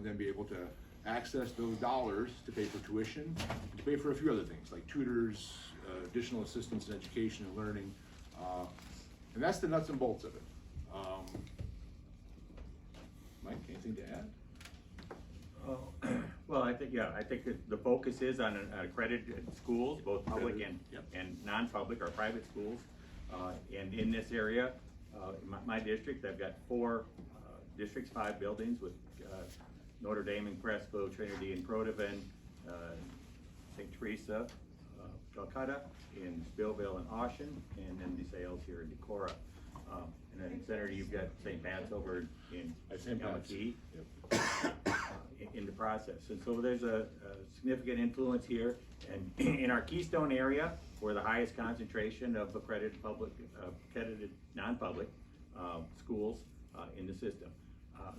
and then be able to access those dollars to pay for tuition, and to pay for a few other things like tutors, additional assistance in education and learning, and that's the nuts and bolts of it. Mike, anything to add? Well, I think the focus is on accredited schools, both public and non-public or private schools. And in this area, in my district, I've got 4 districts, 5 buildings with Notre Dame and Cresco, Trinity and Croatoan, St. Teresa, Calcutta, in Spillville and Austin, and then DeSales here in Decorah. And then Senator, you've got St. Pat's over in Yamakee in the process. And so there's a significant influence here. And in our Keystone area, we're the highest concentration of accredited public, accredited non-public schools in the system.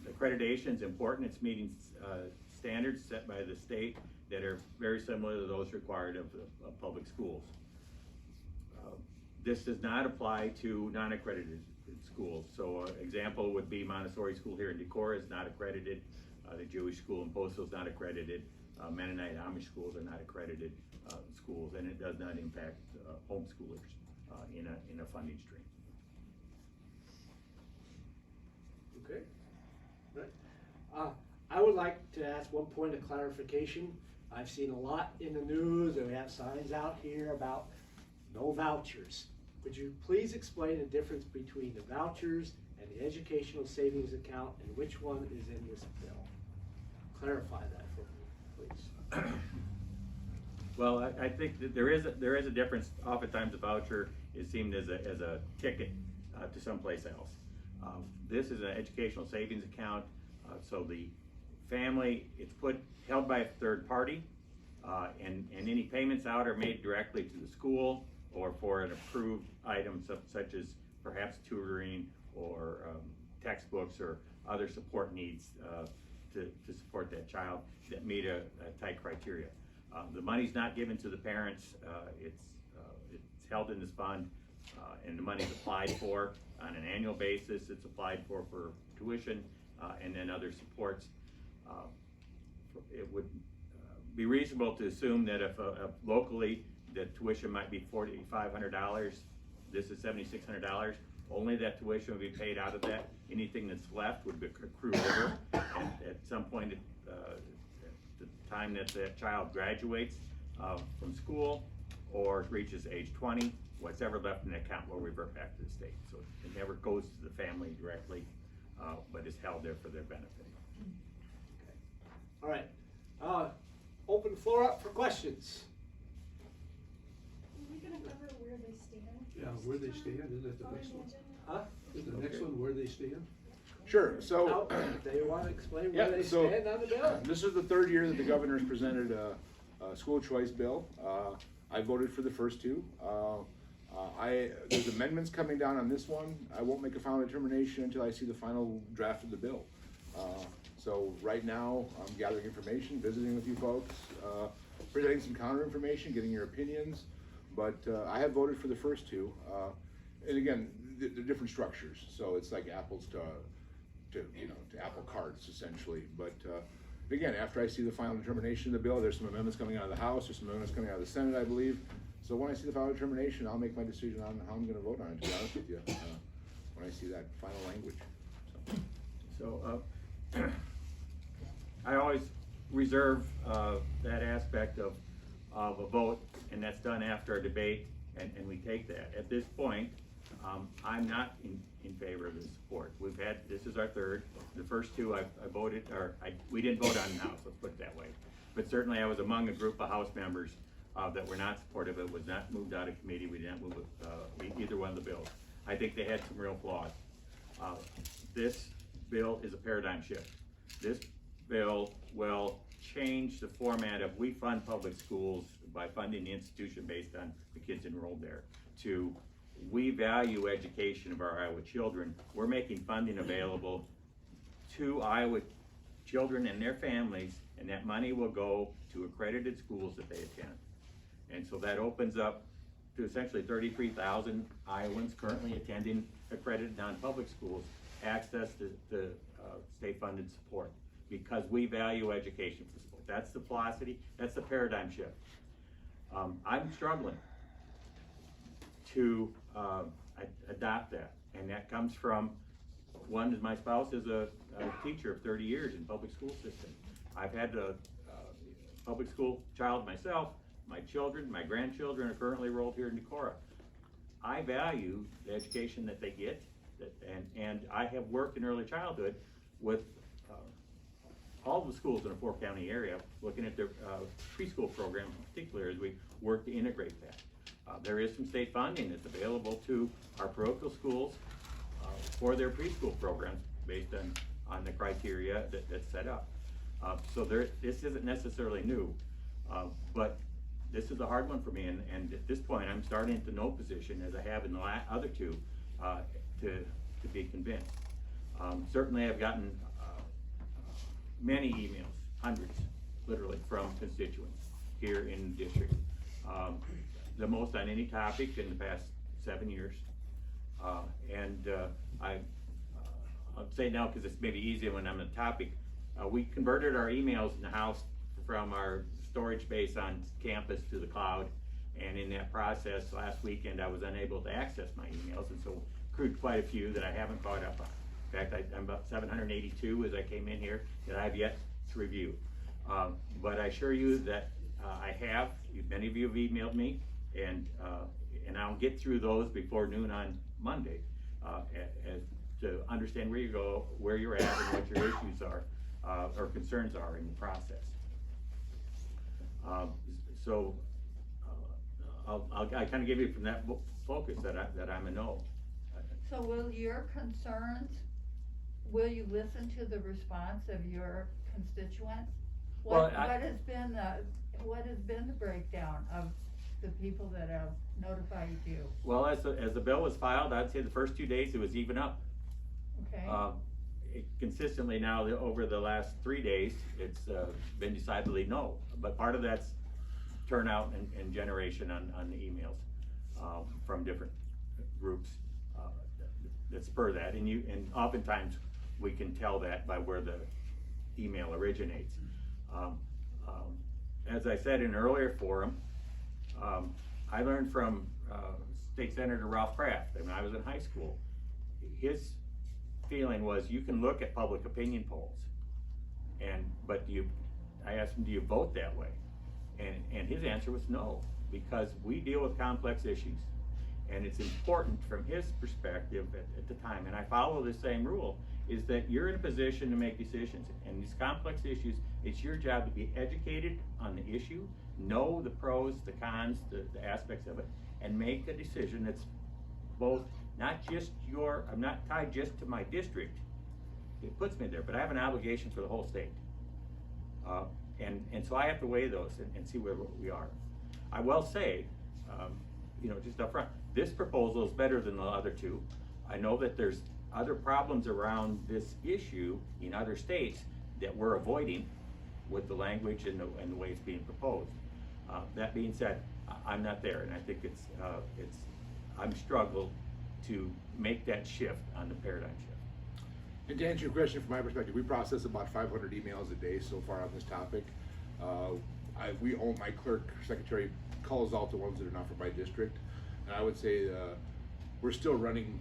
Accreditation is important. It's meeting standards set by the state that are very similar to those required of public schools. This does not apply to non-accredited schools. So an example would be Montessori School here in Decorah is not accredited. The Jewish school in Postal is not accredited. Mennonite Amish schools are not accredited schools, and it does not impact homeschoolers in a funding stream. Okay. Right. I would like to ask one point of clarification. I've seen a lot in the news, and we have signs out here about no vouchers. Would you please explain the difference between the vouchers and the educational savings account, and which one is in this bill? Clarify that for me, please. Well, I think that there is a difference. Oftentimes, a voucher is seen as a ticket to someplace else. This is an educational savings account, so the family, it's held by a third party, and any payments out are made directly to the school or for an approved item such as perhaps tutoring or textbooks or other support needs to support that child that meet a tight criteria. The money's not given to the parents. It's held in this fund, and the money's applied for on an annual basis. It's applied for tuition and then other supports. It would be reasonable to assume that if locally the tuition might be $4,500, this is $7,600. Only that tuition would be paid out of that. Anything that's left would accrue over, and at some point, the time that the child graduates from school or reaches age 20, whatever left in the account will revert back to the state. So it never goes to the family directly, but is held there for their benefit. Okay. All right. Open the floor up for questions. Are we gonna cover where they stand? Yeah, where they stand, isn't that the On next the one? agenda? Huh? Is the next one where they stand? Sure. So. Now, do you want to explain Yeah, where they so stand on the bill? this is the 3rd year that the governor's presented a school choice bill. I voted for the first 2. There's amendments coming down on this one. I won't make a final determination until I see the final draft of the bill. So right now, I'm gathering information, visiting with you folks, presenting some counter information, getting your opinions. But I have voted for the first 2. And again, they're different structures. So it's like apples to apple carts essentially. But again, after I see the final determination of the bill, there's some amendments coming out of the House, there's some amendments coming out of the Senate, I believe. So when I see the final determination, I'll make my decision on how I'm going to vote on it, to be honest with you, when I see that final language. So I always reserve that aspect of a vote, and that's done after a debate, and we take that. At this point, I'm not in favor of the support. This is our 3rd. The first 2 I voted, we didn't vote on in the House, let's put it that way. But certainly I was among a group of House members that were not supportive. It was not moved out of committee. We didn't move either one of the bills. I think they had some real flaws. This bill is a paradigm shift. This bill will change the format of we fund public schools by funding the institution based on the kids enrolled there to we value education of our Iowa children. We're making funding available to Iowa children and their families, and that money will go to accredited schools that they attend. And so that opens up to essentially 33,000 Iowans currently attending accredited non-public schools access to state-funded support. because we value education for sport. That's the philosophy, that's the paradigm shift. I'm struggling to adopt that, and that comes from, one is my spouse is a teacher of 30 years in public school system. I've had a public school child myself. My children, my grandchildren are currently enrolled here in Decorah. I value the education that they get, and I have worked in early childhood with all the schools in the 4-county area, looking at their preschool program in particular as we work to integrate that. There is some state funding that's available to our parochial schools for their preschool programs based on the criteria that's set up. So this isn't necessarily new, but this is a hard one for me, and at this point I'm starting to no position, as I have in the other two, to be convinced. Certainly I've gotten many emails, hundreds, literally, from constituents here in the district. The most on any topic in the past 7 years. I'll say now because it's maybe easier when I'm on the topic. We converted our emails in the house from our storage space on campus to the cloud, and in that process last weekend I was unable to access my emails, and so accrued quite a few that I haven't caught up on. In fact, I'm about 782 as I came in here that I've yet to review. But I assure you that I have. Many of you have emailed me, and I'll get through those before noon on Monday as to understand where you go, where you're at, and what your issues are or concerns are in the process. I'll kind of give you from that focus that I'm a no. So will your concerns, will you listen to the response of your constituents? What has been the breakdown of the people that have notified you? Well, as the bill was filed, I'd say the first 2 days it was even up. Okay. Consistently now, over the last 3 days, it's been decidedly no. But part of that's turnout and generation on the emails from different groups that spur that, and oftentimes we can tell that by where the email originates. As I said in an earlier forum, I learned from State Senator Ralph Kraft when I was in high school. His feeling was you can look at public opinion polls, but I asked him, do you vote that way? And his answer was no, because we deal with complex issues. And it's important from his perspective at the time, and I follow the same rule, is that you're in a position to make decisions. And these complex issues, it's your job to be educated on the issue, know the pros, the cons, the aspects of it, and make a decision that's both not just I'm not tied just to my district, it puts me there, but I have an obligation for the whole state. And so I have to weigh those and see where we are. I will say, just up front, this proposal is better than the other two. I know that there's other problems around this issue in other states that we're avoiding with the language and the way it's being proposed. That being said, I'm not there, and I think I'm struggled to make that shift on the paradigm shift. And to answer your question, from my perspective, we process about 500 emails a day so far on this topic. My clerk secretary calls out the ones that are not from my district, and I would say we're still running.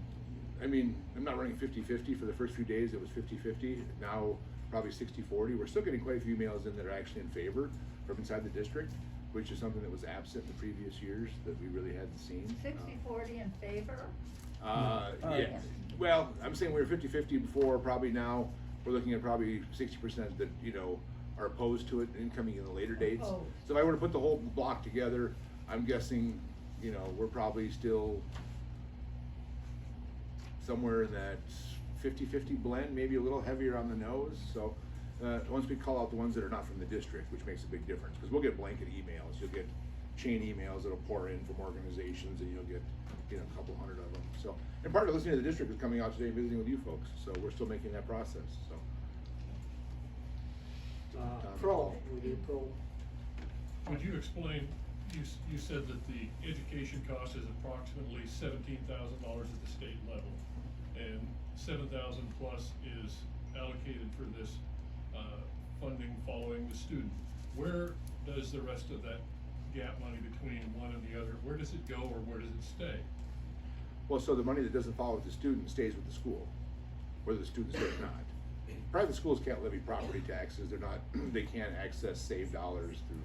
I'm not running 50-50. For the first few days it was 50-50. Now probably 60-40. We're still getting quite a few emails in that are actually in favor from inside the district, which is something that was absent in the previous years that we really hadn't seen. 60-40 in favor? Yeah. Well, I'm saying we were 50-50 before. Probably now we're looking at probably 60% that are opposed to it and coming in the later dates. Opposed. So if I were to put the whole block together, I'm guessing we're probably still somewhere in that 50-50 blend, maybe a little heavier on the nose. So once we call out the ones that are not from the district, which makes a big difference, because we'll get blanket emails, you'll get chain emails that'll pour in from organizations, and you'll get a couple hundred of them. So, and part of listening to the district is coming out today and visiting with you folks. So we're still making that process. So. Pro, we do pro. Would you explain, you said that the education cost is approximately $17,000 at the state level, and 7,000 plus is allocated for this funding following the student. Where does the rest of that gap money between one and the other, where does it go or where does it stay? Well, so the money that doesn't follow with the student stays with the school, whether the student stays or not. Private schools can't levy property taxes, they can't access saved dollars through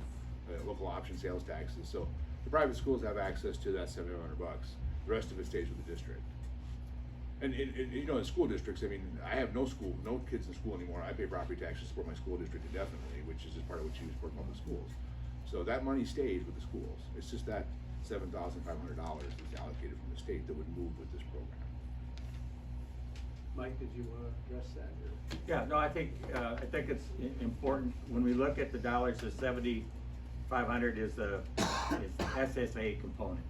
local option sales taxes, so the private schools have access to that $700. The rest of it stays with the district. And you know, in school districts, I mean, I have no kids in school anymore. I pay property taxes to support my school district indefinitely, which is just part of what you support public schools. So that money stays with the schools. It's just that $7,500 is allocated from the state that would move with this program. Mike, did you wanna address that, or? Yeah, no, I think it's important, when we look at the dollars, the 7,500 is the SSA component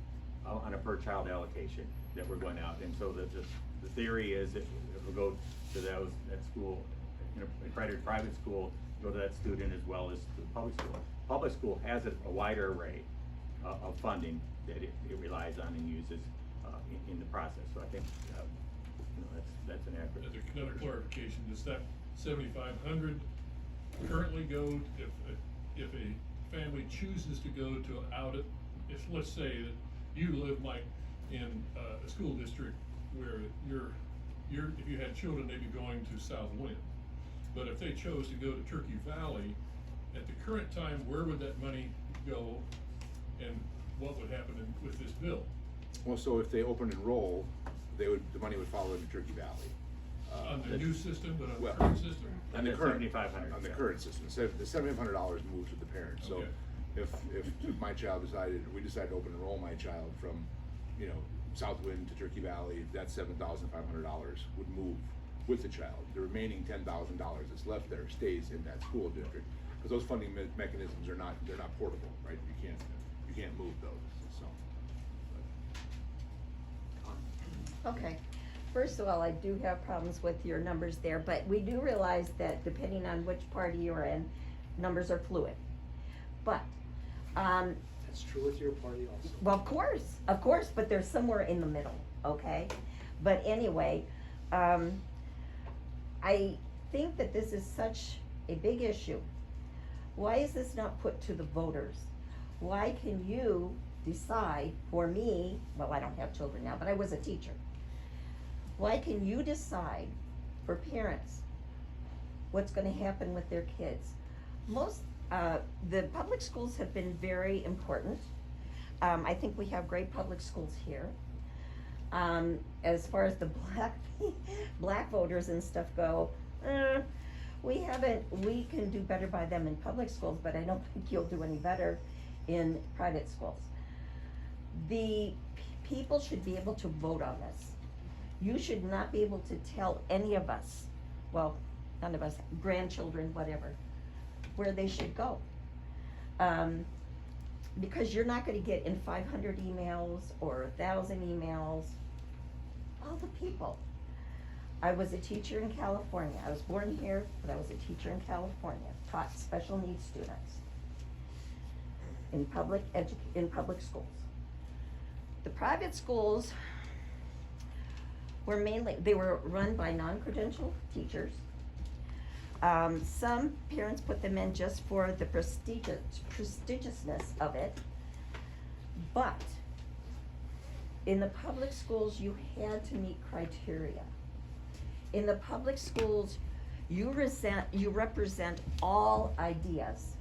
on a per child allocation that we're going out, and so the theory is that it will go to that school, in a private school, go to that student as well as the public school. Public school has a wider array of funding that it relies on and uses in the process, so I think, you know, that's an accurate. As another clarification, does that 7,500 currently go, if a family chooses to go to if let's say that you live, Mike, in a school district where if you had children, they'd be going to Southwind. But if they chose to go to Turkey Valley, at the current time, where would that money go and what would happen with this bill? Well, so if they open enroll, the money would follow into Turkey Valley. On the new system, but on the well, current system? On the And current, the $7,500, on the yeah. current system, so the $7,500 moves with the parent, so Okay. if my child we decided to open enroll my child from, you know, Southwind to Turkey Valley, that $7,500 would move with the child. The remaining $10,000 that's left there stays in that school district, because those funding mechanisms they're not portable, right? You can't move those, so. Okay, first of all, I do have problems with your numbers there, but we do realize that depending on which party you're in, numbers are fluid. But, That's true with your party also. well, of course, but they're somewhere in the middle, okay? But anyway, I think that this is such a big issue. Why is this not put to the voters? Why can you decide for me, well, I don't have children now, but I was a teacher. Why can you decide for parents what's gonna happen with their kids? The public schools have been very important. I think we have great public schools here. As far as the black voters and stuff go, we can do better by them in public schools, but I don't think you'll do any better in private schools. The people should be able to vote on this. You should not be able to tell any of us, well, none of us, grandchildren, whatever, where they should go. Because you're not gonna get in 500 emails or 1,000 emails, all the people. I was a teacher in California. I was born here, but I was a teacher in California, taught special needs students in public schools. The private schools were they were run by non-credentialed teachers. Some parents put them in just for the prestigiousness of it. But in the public schools, you had to meet criteria. In the public schools, you represent all ideas.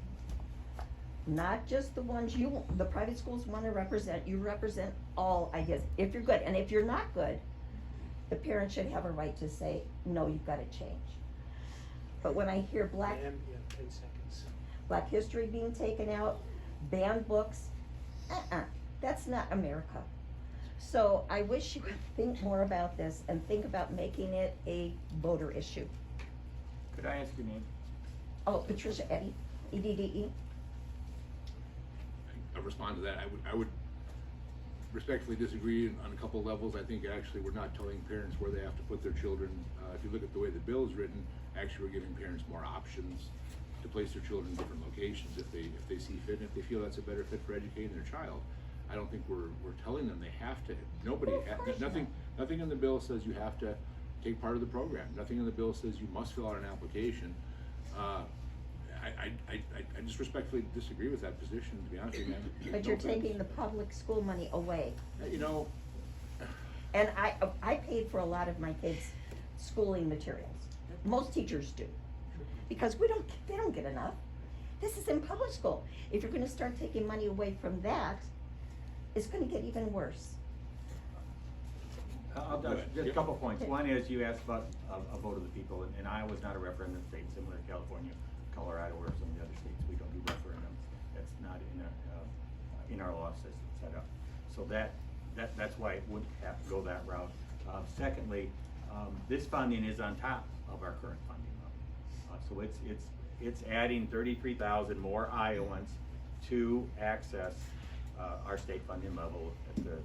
Not just the ones the private schools wanna represent, you represent all ideas, if you're good. And if you're not good, the parent should have a right to say, no, you've gotta change. But when I hear Ma'am, you have 10 seconds. Black history being taken out, banned books, that's not America. So I wish you would think more about this and think about making it a voter issue. Could I ask your name? Oh, Patricia Eddy, EDDE. I'll respond to that. I would respectfully disagree on a couple of levels. I think actually we're not telling parents where they have to put their children. If you look at the way the bill is written, actually we're giving parents more options to place their children in different locations if they see fit and if they feel that's a better fit for educating their child. I don't think we're telling them they have to. Nothing in the bill says you have to take part of the program. Nothing in the bill says you must fill out an application. just respectfully disagree with that position, to be honest with you, man. But No you're offense. taking the public school money away. You know, And I paid for a lot of my kids' schooling materials. Most teachers do. Because they don't get enough. This is in public school. If you're gonna start taking money away from that, it's gonna get even worse. Just a couple points. One is you asked about a vote of the people, and Iowa is not a referendum state, similar to California, Colorado, or some of the other states. We don't do referendums. That's not in our law system set up. So that's why it wouldn't have to go that route. Secondly, this funding is on top of our current funding level. So it's adding 33,000 more Iowans to access our state funding level at the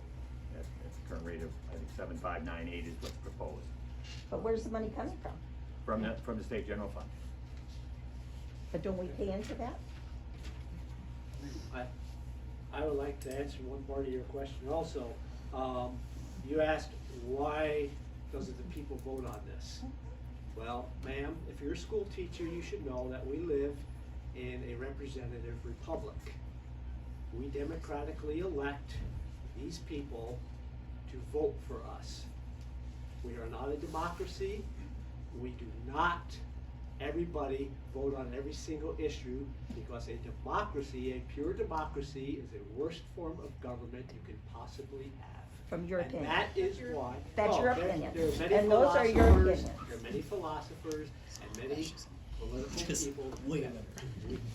current rate of, I think, 7,598 is what's proposed. But where's the money coming from? From the state general fund. But don't we pay into that? I would like to answer one part of your question also. You asked, why doesn't the people vote on this? Well, ma'am, if you're a school teacher, you should know that we live in a representative republic. We democratically elect these people to vote for us. We are not a democracy. We do not, everybody, vote on every single issue, because a democracy, a pure democracy, is the worst form of government you can possibly have. From your And opinion. that is why. That's your there- opinion. There are many And those are your philosophers, opinions. there are many philosophers and many political people.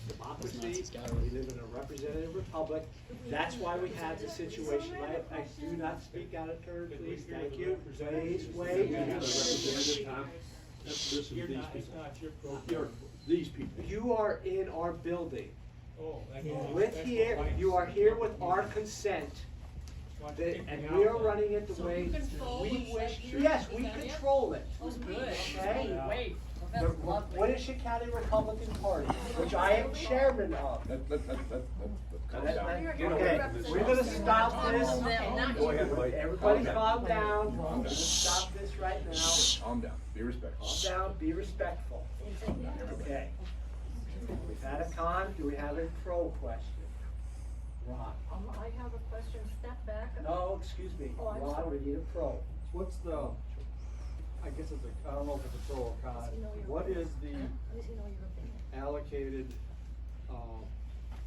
Democracy, we live in a representative republic. That's why we have the situation. I do not speak out of turn, please, thank you. Please, wait. Representative Tom, this is these people. You're these people. You are in our building. Oh, With here, you are here with our consent. And we are running it the way we wish. Yes, we control it. Okay? Wait. The Winnipeg County Republican Party, which I am chairman of. calm down. Okay, we're gonna stop this. Go ahead, Mike. Everybody calm down. Calm We're down. gonna stop this right now. Calm down, be respectful. Calm down, be respectful. Okay. We've had a con, do we have a pro question? Ron? I have a question, step back. No, excuse me, Oh, I'm Ron, sorry. we need a pro. What's the, I guess it's a, I don't know if it's a pro or con, what is the Does he know your opinion? allocated,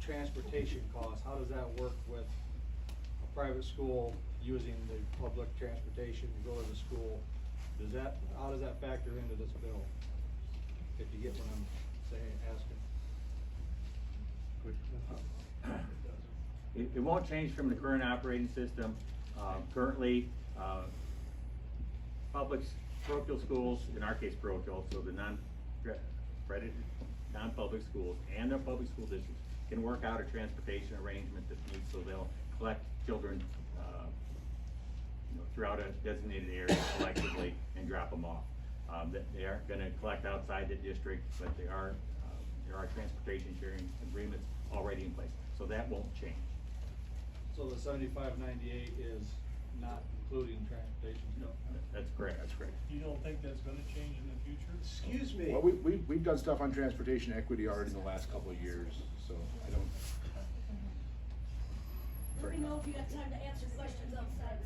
transportation cost? How does that work with a private school using the public transportation to go to the school? How does that factor into this bill? If you get what I'm saying, asking. It won't change from the current operating system. Currently, parochial schools, in our case parochial, so the non-accredited, non-public schools and their public school districts can work out a transportation arrangement that meets, so they'll collect children, throughout a designated area collectively and drop them off. They aren't gonna collect outside the district, but there are transportation sharing agreements already in place, so that won't change. So the 7598 is not including transportation? No, that's correct, that's correct. You don't think that's gonna change in the future? Excuse me. Well, we've done stuff on transportation equity already in the last couple of years, so I don't. Let me know if you got time to answer questions outside.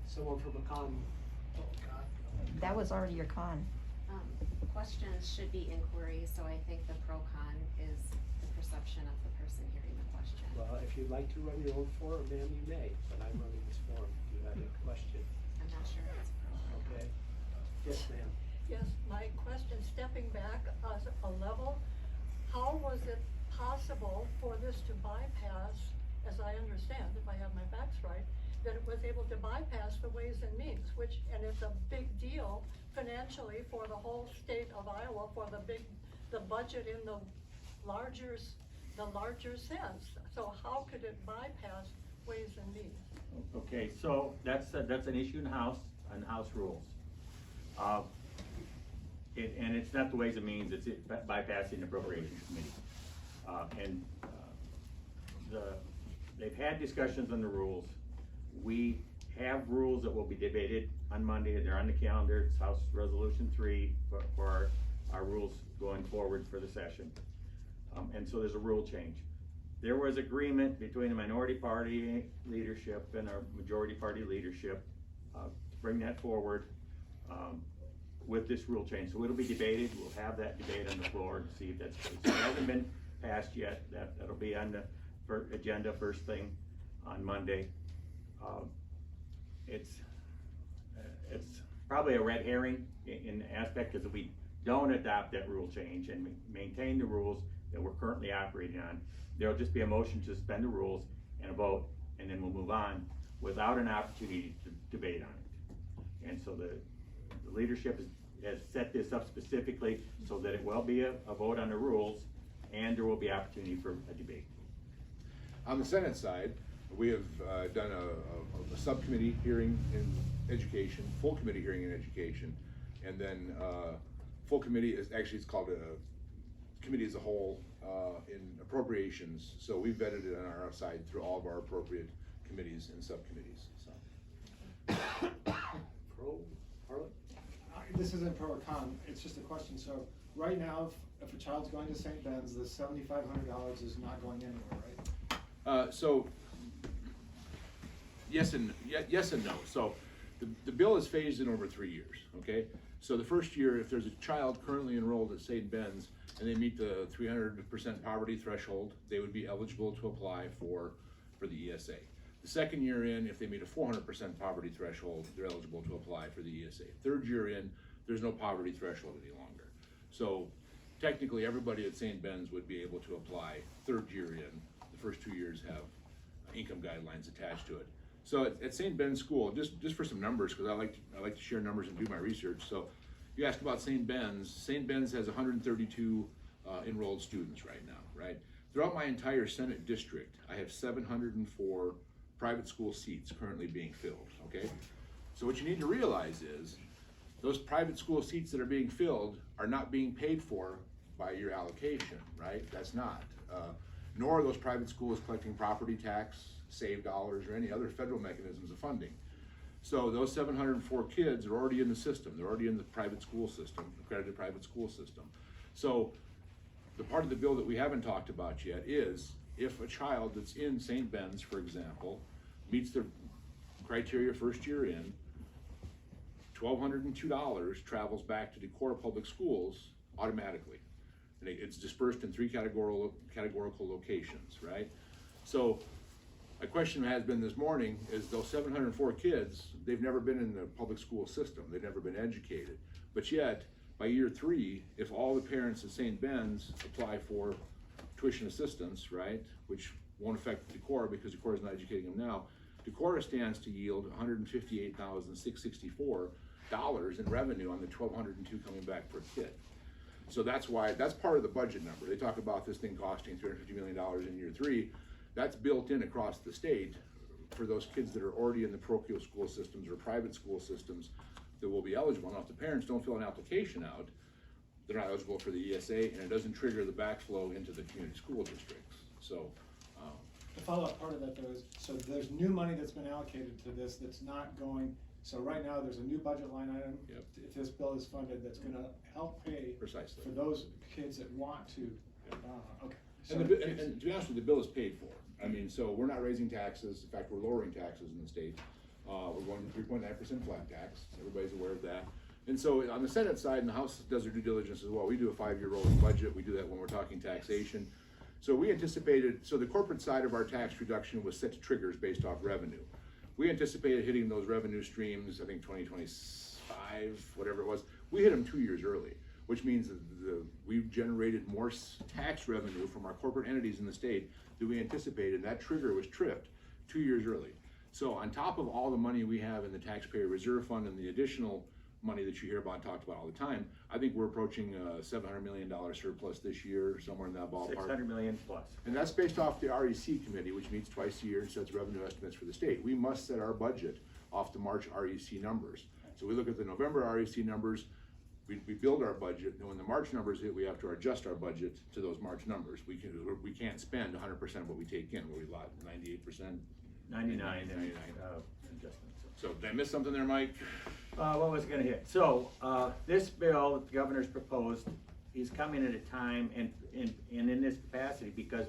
Someone from Macon. That was already your con. Questions should be inquiries, so I think the pro-con is the perception of the person hearing the question. Well, if you'd like to run your own forum, ma'am, you may, but I'm running this forum. If you have a question, I'm not sure if it's pro. okay? Yes, ma'am. Yes, my question, stepping back a level, how was it possible for this to bypass, as I understand, if I have my facts right, that it was able to bypass the Ways and Means, and it's a big deal financially for the whole state of Iowa, for the budget in the larger sense. So how could it bypass Ways and Means? Okay, so that's an issue in House rules. And it's not the Ways and Means, it's bypassing the Appropriations Committee. They've had discussions on the rules. We have rules that will be debated on Monday, and they're on the calendar. It's House Resolution 3 for our rules going forward for the session. and so there's a rule change. There was agreement between the minority party leadership and our majority party leadership to bring that forward with this rule change. So it'll be debated, we'll have that debate on the floor to see if that's good. So it hasn't been passed yet, that'll be on the agenda first thing on Monday. It's probably a red herring in the aspect because if we don't adopt that rule change and maintain the rules that we're currently operating on, there'll just be a motion to suspend the rules and a vote, and then we'll move on without an opportunity to debate on it. And so the leadership has set this up specifically so that it will be a vote on the rules and there will be opportunity for a debate. On the Senate side, we have done a subcommittee hearing in education, full committee hearing in education, and then full committee is actually, it's called a committee as a whole in appropriations. So we vetted it on our side through all of our appropriate committees and subcommittees. So. Pro, Harlan? This isn't pro or con, it's just a question. So right now, if a child's going to St. Ben's, the $7,500 is not going anywhere, right? So yes and no. So the bill is phased in over 3 years, okay? So the first year, if there's a child currently enrolled at St. Ben's and they meet the 300% poverty threshold, they would be eligible to apply for the ESA. The second year in, if they meet a 400% poverty threshold, they're eligible to apply for the ESA. Third year in, there's no poverty threshold any longer. So technically, everybody at St. Ben's would be able to apply third year in. The first 2 years have income guidelines attached to it. So at St. Ben's School, just for some numbers, because I like to share numbers and do my research. So you asked about St. Ben's. St. Ben's has 132 enrolled students right now, right? Throughout my entire Senate district, I have 704 private school seats currently being filled, okay? So what you need to realize is those private school seats that are being filled are not being paid for by your allocation, right? That's not. Nor are those private schools collecting property tax, save dollars, or any other federal mechanisms of funding. So those 704 kids are already in the system. They're already in the private school system, accredited private school system. So the part of the bill that we haven't talked about yet is if a child that's in St. Ben's, for example, meets the criteria first year in, $1,202 travels back to Decorah Public Schools automatically. And it's dispersed in 3 categorical locations, right? So my question has been this morning is those 704 kids, they've never been in the public school system. They've never been educated. But yet, by year 3, if all the parents at St. Ben's apply for tuition assistance, right, which won't affect Decorah because Decorah is not educating them now, Decorah stands to yield $158,664 in revenue on the $1,202 coming back per kid. So that's why, that's part of the budget number. They talk about this thing costing $350 million in year 3. That's built in across the state for those kids that are already in the parochial school systems or private school systems that will be eligible. Now, if the parents don't fill an application out, they're not eligible for the ESA, and it doesn't trigger the backflow into the community school districts. So, The follow-up part of that though is, so there's new money that's been allocated to this that's not going, so right now there's a new budget line item. Yep. If this bill is funded, that's gonna help pay precisely. for those kids that want to, okay. So And to be honest with you, the bill is paid for. I mean, so we're not raising taxes. In fact, we're lowering taxes in the state. We're going to 3.9% flat tax. Everybody's aware of that. And so on the Senate side, and the House does their due diligence as well. We do a 5-year rolling budget. We do that when we're talking taxation. So we anticipated, so the corporate side of our tax reduction was set to triggers based off revenue. We anticipated hitting those revenue streams, I think 2025, whatever it was. We hit them 2 years early, which means that we've generated more tax revenue from our corporate entities in the state than we anticipated. That trigger was tripped 2 years early. So on top of all the money we have in the taxpayer reserve fund and the additional money that you hear about, talked about all the time, I think we're approaching a $700 million surplus this year, somewhere in that ballpark. 600 million plus. And that's based off the REC committee, which meets twice a year and sets revenue estimates for the state. We must set our budget off the March REC numbers. So we look at the November REC numbers, we build our budget, and when the March numbers hit, we have to adjust our budget to those March numbers. We can't spend 100% of what we take in. Where we lot 98%, 99 adjustments. So did I miss something there, Mike? What was gonna hit? So, this bill that the governor's proposed is coming at a time and in this capacity because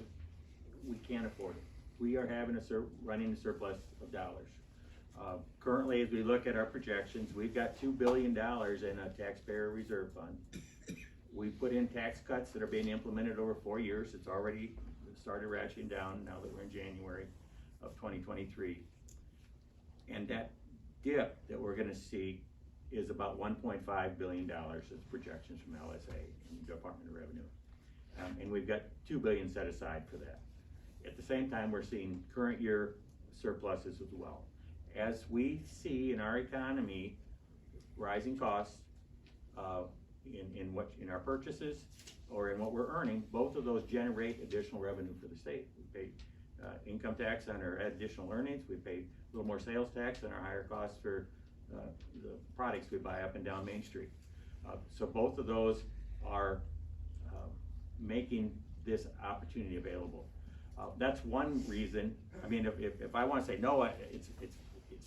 we can't afford it. We are having running a surplus of dollars. Currently, as we look at our projections, we've got $2 billion in a taxpayer reserve fund. We put in tax cuts that are being implemented over 4 years. It's already started ratcheting down now that we're in January of 2023. And that dip that we're gonna see is about $1.5 billion as projections from LSA and Department of Revenue. And we've got $2 billion set aside for that. At the same time, we're seeing current year surpluses as well. As we see in our economy rising costs in our purchases or in what we're earning, both of those generate additional revenue for the state. We pay income tax on our additional earnings. We pay a little more sales tax on our higher costs for the products we buy up and down Main Street. So both of those are making this opportunity available. That's one reason. I mean, if I want to say no, it's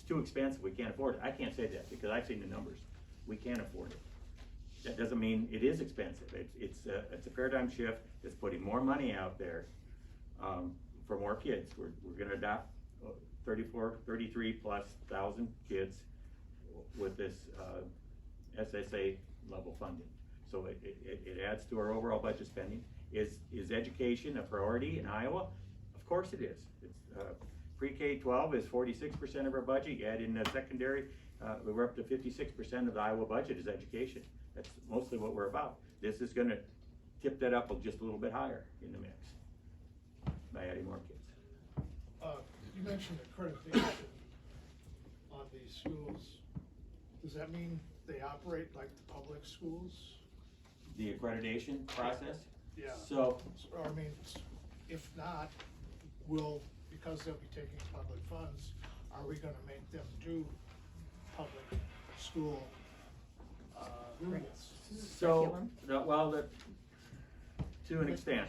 too expensive, we can't afford it. I can't say that because I've seen the numbers. We can't afford it. That doesn't mean it is expensive. It's a paradigm shift that's putting more money out there for more kids. We're going to adopt 33 plus thousand kids with this SSA level funding. So it adds to our overall budget spending. Is education a priority in Iowa? Of course it is. It's pre-K-12 is 46% of our budget. You add in the secondary, we're up to 56% of the Iowa budget is education. That's mostly what we're about. This is going to tip that up just a little bit higher in the mix by adding more kids. You mentioned accreditation on these schools. Does that mean they operate like the public schools? The accreditation process? Yeah. So, I mean, if not, because they'll be taking public funds, are we gonna make them do public school rules? So, to an extent.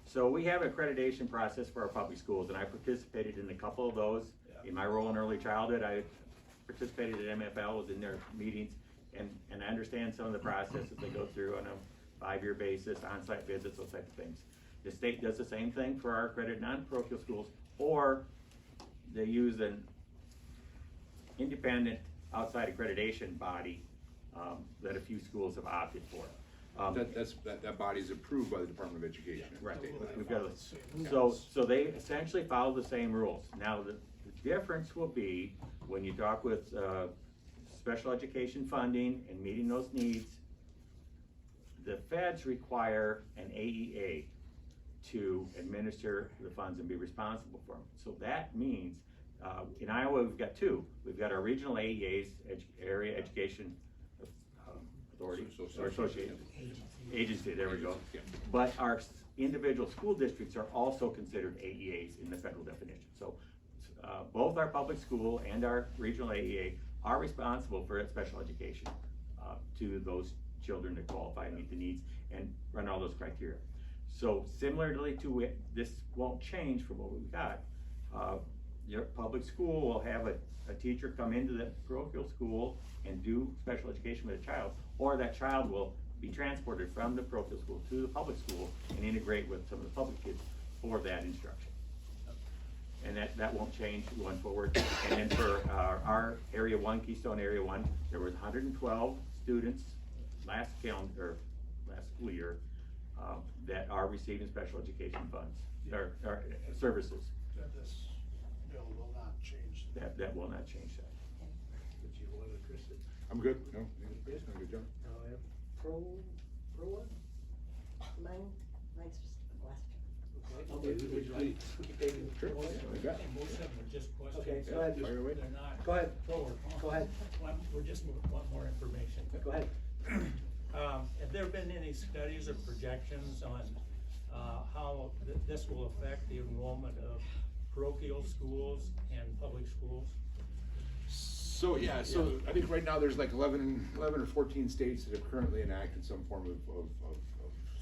So we have an accreditation process for our public schools, and I participated in a couple of those. In my role in early childhood, I participated at MFL, was in their meetings, and I understand some of the processes they go through on a 5-year basis, on-site visits, those types of things. The state does the same thing for our accredited non-parochial schools, or they use an independent outside accreditation body that a few schools have opted for. That body is approved by the Department of Education. Right. We've got so they essentially follow the same rules. Now the difference will be when you talk with special education funding and meeting those needs. The feds require an AEA to administer the funds and be responsible for them. So that means in Iowa we've got two. We've got our regional AEAs, Area Education Authority, or Association. Agency, there we go. But our individual school districts are also considered AEAs in the federal definition. So both our public school and our regional AEA are responsible for special education to those children that qualify and meet the needs and run all those criteria. So similarly to this won't change from what we've got. Your public school will have a teacher come into the parochial school and do special education with a child, or that child will be transported from the parochial school to the public school and integrate with some of the public kids for that instruction. And that won't change going forward. And then for our Area 1, Keystone Area 1, there was 112 students last school year that are receiving special education funds, or services. That this bill will not change that. That will not change that. Would you want to, Kristen? I'm good. No, it's done a good job. Pro one? Mine's just a question. Okay, would you like to keep taking Sure. pro one? You got it. Most of them are just questions. Okay, Yeah, go ahead. fire away. They're not. Go ahead. Pro or con. Go ahead. We're just want more information. Go ahead. Have there been any studies or projections on how this will affect the enrollment of parochial schools and public schools? So yeah, I think right now there's like 11 or 14 states that have currently enacted some form of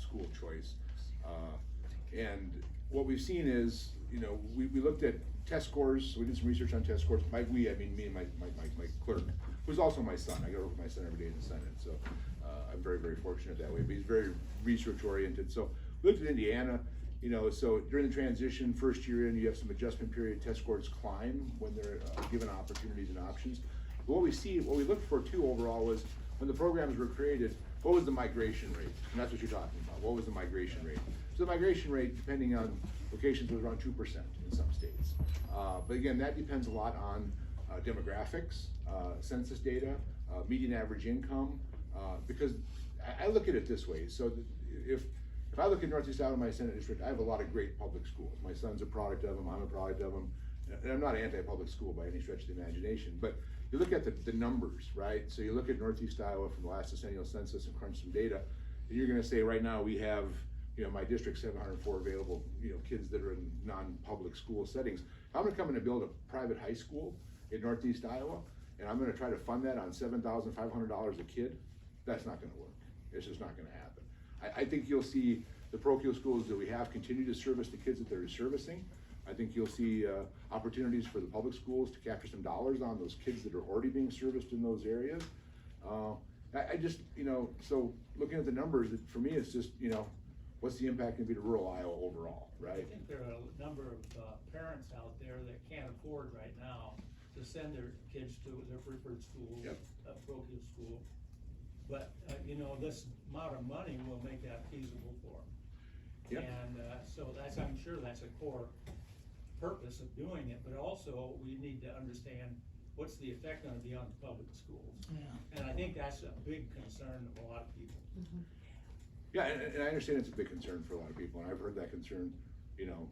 school choice. And what we've seen is, we looked at test scores. We did some research on test scores. I mean me and my clerk, who's also my son. I go over with my son every day in the Senate. So I'm very, very fortunate that way, but he's very research oriented. So we looked at Indiana, you know, so during the transition, first year in, you have some adjustment period, test scores climb when they're given opportunities and options. But what we looked for too overall was when the programs were created, what was the migration rate? And that's what you're talking about. What was the migration rate? So the migration rate, depending on locations, was around 2% in some states. But again, that depends a lot on demographics, census data, median average income, because I look at it this way. So if I look at Northeast Iowa, my Senate district, I have a lot of great public schools. My son's a product of them, I'm a product of them. And I'm not anti-public school by any stretch of the imagination, but you look at the numbers, right? So you look at Northeast Iowa from the last decennial census and crunch some data, and you're gonna say right now we have, you know, my district 704 available, you know, kids that are in non-public school settings. I'm gonna come in and build a private high school in Northeast Iowa, and I'm gonna try to fund that on $7,500 a kid. That's not gonna work. It's just not gonna happen. I think you'll see the parochial schools that we have continue to service the kids that they're servicing. I think you'll see opportunities for the public schools to capture some dollars on those kids that are already being serviced in those areas. I just, you know, so looking at the numbers, for me, it's just, you know, what's the impact gonna be to rural Iowa overall, right? I think there are a number of parents out there that can't afford right now to send their kids to their preferred school, Yep. parochial school. But, you know, this amount of money will make that feasible for them. Yep. And so that's, I'm sure that's a core purpose of doing it, but also we need to understand what's the effect gonna be on the public schools. Yeah. And I think that's a big concern of a lot of people. Yeah, and I understand it's a big concern for a lot of people, and I've heard that concern, you know,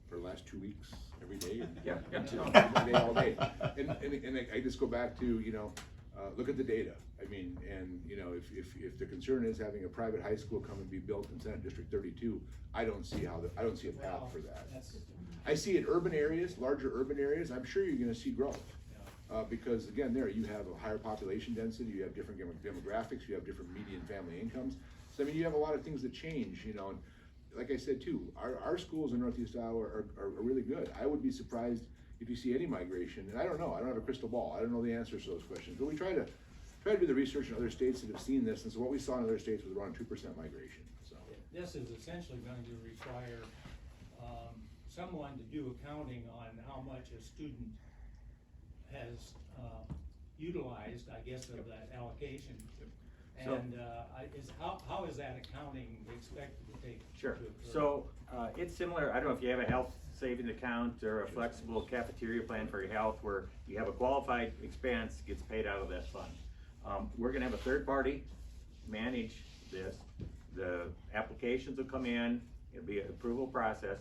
for the last 2 weeks, every day. And Yeah, yeah. every day, all day. And I just go back to, you know, look at the data. I mean, and you know, if the concern is having a private high school come and be built in Senate District 32, I don't see a path for that. I see in urban areas, larger urban areas, I'm sure you're gonna see growth. Because again, there you have a higher population density, you have different demographics, you have different median family incomes. So I mean, you have a lot of things that change, you know, and like I said too, our schools in Northeast Iowa are really good. I would be surprised if you see any migration, and I don't know, I don't have a crystal ball, I don't know the answers to those questions, but we try to do the research in other states that have seen this, and so what we saw in other states was around 2% migration, so. This is essentially going to require someone to do accounting on how much a student has utilized, I guess, of that allocation. So- And how is that accounting expected to take? Sure, to occur? so, it's similar, I don't know if you have a health savings account or a flexible cafeteria plan for your health where you have a qualified expense gets paid out of that fund. We're gonna have a third party manage this. The applications will come in, it'll be an approval process.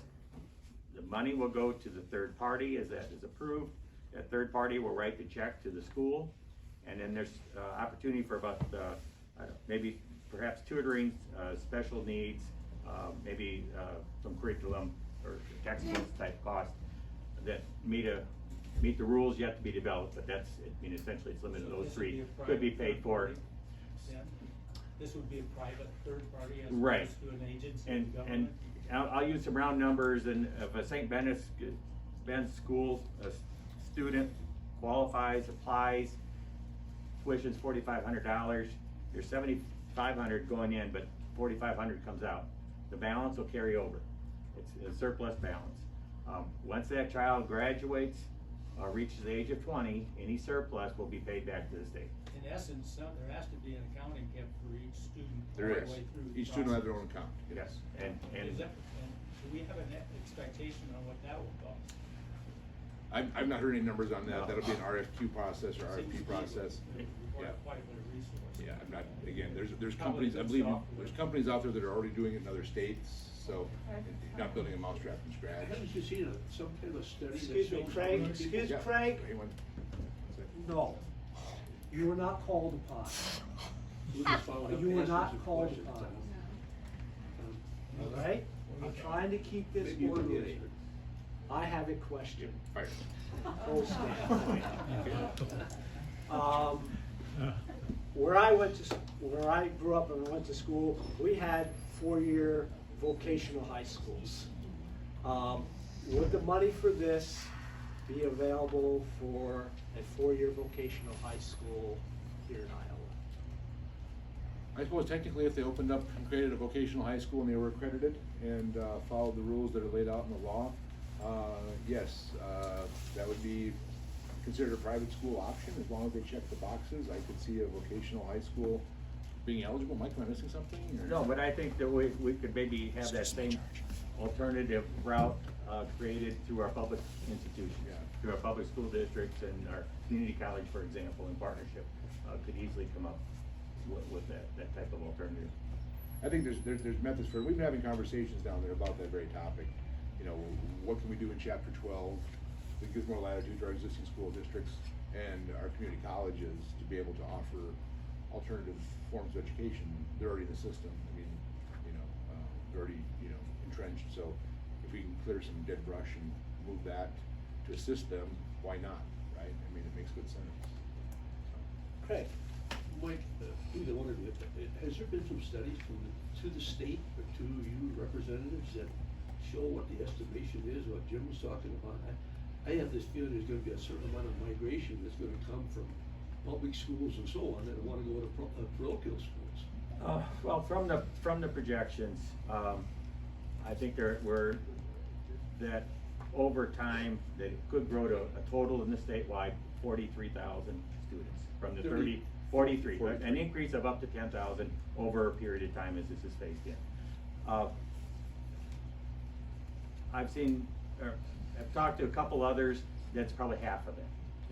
The money will go to the third party as that is approved. That third party will write the check to the school. And then there's opportunity for about, maybe perhaps tutoring, special needs, maybe some curriculum or textbooks type cost that meet the rules yet to be developed, but that's, I mean, essentially it's limited to So those this would three, be a could private be paid third for. party then? This would be a private third party as Right. opposed to an agency of And government? I'll use some round numbers, and if a St. Ben's school, a student qualifies, applies, tuition's $4,500, there's $7,500 going in, but $4,500 comes out. The balance will carry over. It's a surplus balance. Once that child graduates, reaches the age of 20, any surplus will be paid back to the state. In essence, there has to be an accounting kept for each student all There the is, way through the each student will have process. their own account. Yes, and Do we have an expectation on what that will cost? I've not heard any numbers on that, No. that'll be an RFQ process or Seems to RFP be process. Require Yeah. quite a bit of resource. Yeah, I'm not, again, there's Probably companies, I good believe, software. there's companies out there that are already doing it in other states, so you're not building a mousetrap from scratch. Haven't you seen some kind of study that Excuse me, shows Craig, how many excuse people- Yeah, Craig? anyone? No, you were not called upon. You just follow up You were answers not to called questions. upon. All right? I'm trying to keep this Maybe you can orderly. answer. I have a question. Fire. Full standpoint. Where I grew up and went to school, we had 4-year vocational high schools. Would the money for this be available for a 4-year vocational high school here in Iowa? I suppose technically if they opened up and created a vocational high school and they were accredited and followed the rules that are laid out in the law, yes, that would be considered a private school option as long as they check the boxes. I could see a vocational high school being eligible. Mike, am I missing something? Or? No, but I think that we could maybe have that same alternative route created through our public institutions, through our public school districts and our community college, for example, in partnership, could easily come up with that type of alternative. I think there's methods for it. We've been having conversations down there about that very topic. You know, what can we do in Chapter 12 that gives more latitude to our existing school districts and our community colleges to be able to offer alternative forms of education. They're already in the system. I mean, you know, they're already, you know, entrenched. So if we can clear some dead brush and move that to assist them, why not, right? I mean, it makes good sense. Craig? Mike, either one of you, has there been some studies to the state or to you representatives that show what the estimation is, what Jim was talking about? I have this feeling there's gonna be a certain amount of migration that's gonna come from public schools and so on that wanna go to parochial schools. Well, from the projections, I think that over time, that it could grow to a total in the statewide 43,000 students from the 43, an increase of up to 10,000 over a period of time as this is phased in. I've talked to a couple others, that's probably half of it.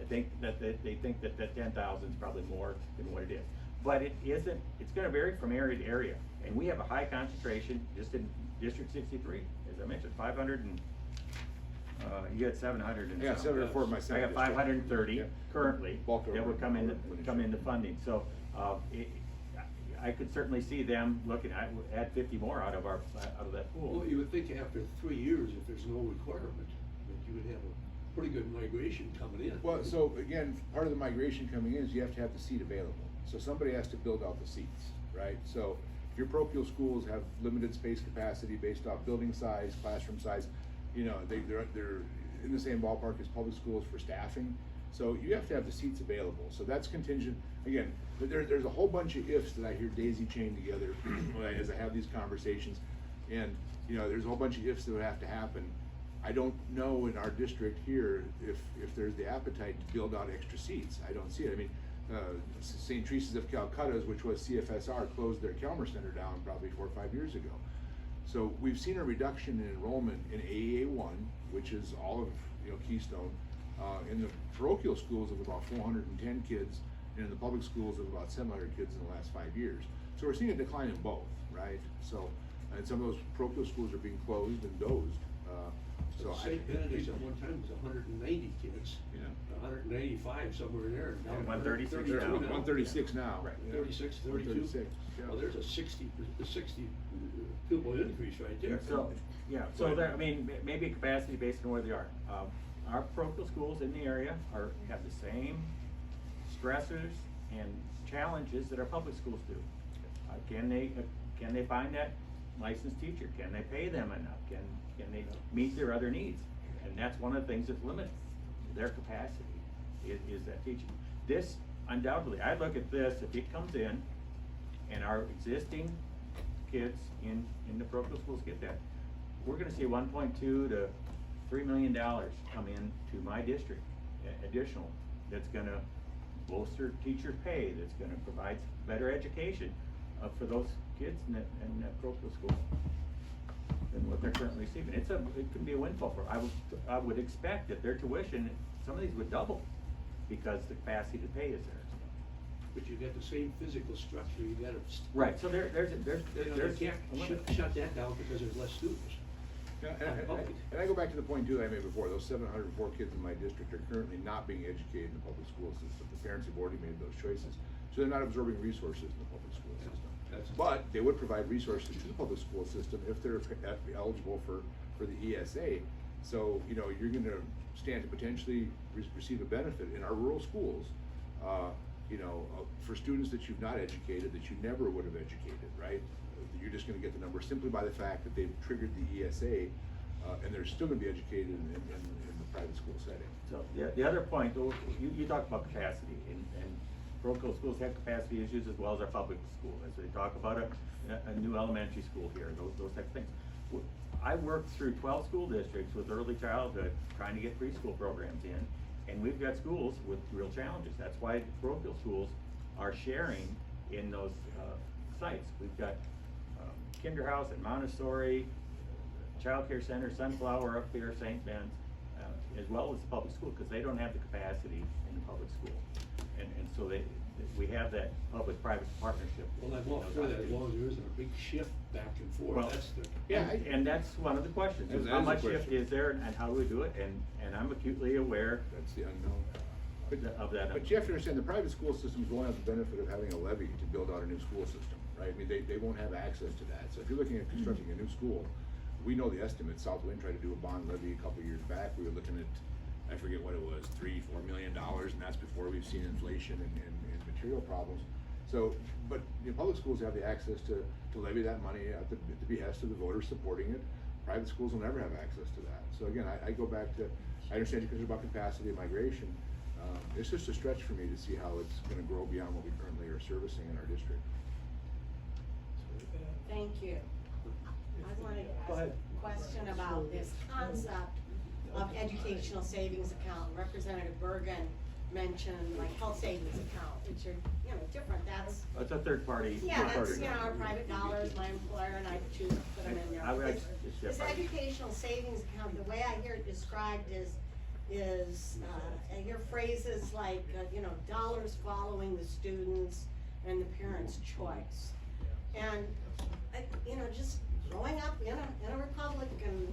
They think that 10,000 is probably more than what it is. But it isn't, it's gonna vary from area to area. And we have a high concentration just in District 63, as I mentioned, 500 and, you had 700 and Yeah, something. 704 my I second got district. 530 Yeah. currently Bulk that would come into funding. So, I could certainly see them looking at, add 50 more out of that pool. Well, you would think after 3 years, if there's no requirement, that you would have a pretty good migration coming in. Well, so again, part of the migration coming in is you have to have the seat available. So somebody has to build out the seats, right? So if your parochial schools have limited space capacity based off building size, classroom size, you know, they're in the same ballpark as public schools for staffing. So you have to have the seats available. So that's contingent. Again, there's a whole bunch of ifs that I hear daisy chained together as I have these conversations. And, you know, there's a whole bunch of ifs that would have to happen. I don't know in our district here if there's the appetite to build out extra seats. I don't see it. I mean, St. Teresa's of Calcutta's, which was CFSR, closed their Kelmer Center down probably 4 or 5 years ago. So we've seen a reduction in enrollment in AEA1, which is all of, you know, Keystone, in the parochial schools of about 410 kids, and in the public schools of about 700 kids in the last 5 years. So we're seeing a decline in both, right? So, and some of those parochial schools are being closed and dozed. So St. Benedict's at one time was 190 kids. Yeah. 195 somewhere in there. Yeah, 136 They're now. 136 now. Right, Yeah. 36, 32. 136, yeah. Well, there's a 60 pupil increase right there. So there, I mean, maybe capacity based on where they are. Our parochial schools in the area have the same stressors and challenges that our public schools do. Can they find that licensed teacher? Can they pay them enough? Can they meet their other needs? And that's one of the things that limits their capacity, is that teaching. This, undoubtedly, I look at this, if it comes in and our existing kids in the parochial schools get that, we're gonna see $1.2 to $3 million come in to my district, additional, that's gonna bolster teacher pay, that's gonna provide better education for those kids in that parochial school than what they're currently receiving. It can be a windfall for, I would expect that their tuition, some of these would double because the capacity to pay is there. But you got the same physical structure, you gotta. Right, so there's You can't a limit. shut that down because there's less students. Yeah, and I go back to the point too I made before, those 704 kids in my district are currently not being educated in the public school system. The parents have already made those choices. So they're not absorbing resources in the public school system. But they would provide resources to the public school system if they're eligible for the ESA. So, you know, you're gonna stand to potentially receive a benefit in our rural schools, you know, for students that you've not educated, that you never would have educated, right? You're just gonna get the number simply by the fact that they've triggered the ESA, and they're still gonna be educated in the private school setting. So, the other point, though, you talked about capacity, and parochial schools have capacity issues as well as our public school, as they talk about a new elementary school here, those types of things. I worked through 12 school districts with early childhood, trying to get preschool programs in, and we've got schools with real challenges. That's why parochial schools are sharing in those sites. We've got Kinderhouse and Montessori, Child Care Center, Sunflower up there, St. Ben's, as well as the public school, because they don't have the capacity in the public school. And so we have that public-private partnership. Well, I'm all for that, as long as there isn't a big shift back and forth, Well, that's the. And that's one of the questions, is That how is a much shift question. is there and how do we do it? And I'm acutely aware That's the unknown. of that. But you have to understand, the private school systems won't have the benefit of having a levy to build out a new school system, right? I mean, they won't have access to that. So if you're looking at constructing a new school, we know the estimates. Southwind tried to do a bond levy a couple of years back. We were looking at, I forget what it was, $3-4 million, and that's before we've seen inflation and material problems. So, but the public schools have the access to levy that money at the behest of the voters supporting it. Private schools will never have access to that. So again, I go back to, I understand your concern about capacity and migration. It's just a stretch for me to see how it's gonna grow beyond what we currently are servicing in our district. Thank you. I wanted to Go ask ahead. a question about this concept of educational savings account. Representative Bergan mentioned like health savings account, which are, different. That's, It's a third party. yeah, that's, our private dollars, my employer and I choose to put them in I would there. just This separate. educational savings account, the way I hear it described is I hear phrases like, dollars following the students and the parents' choice. And, just growing up in a republic and,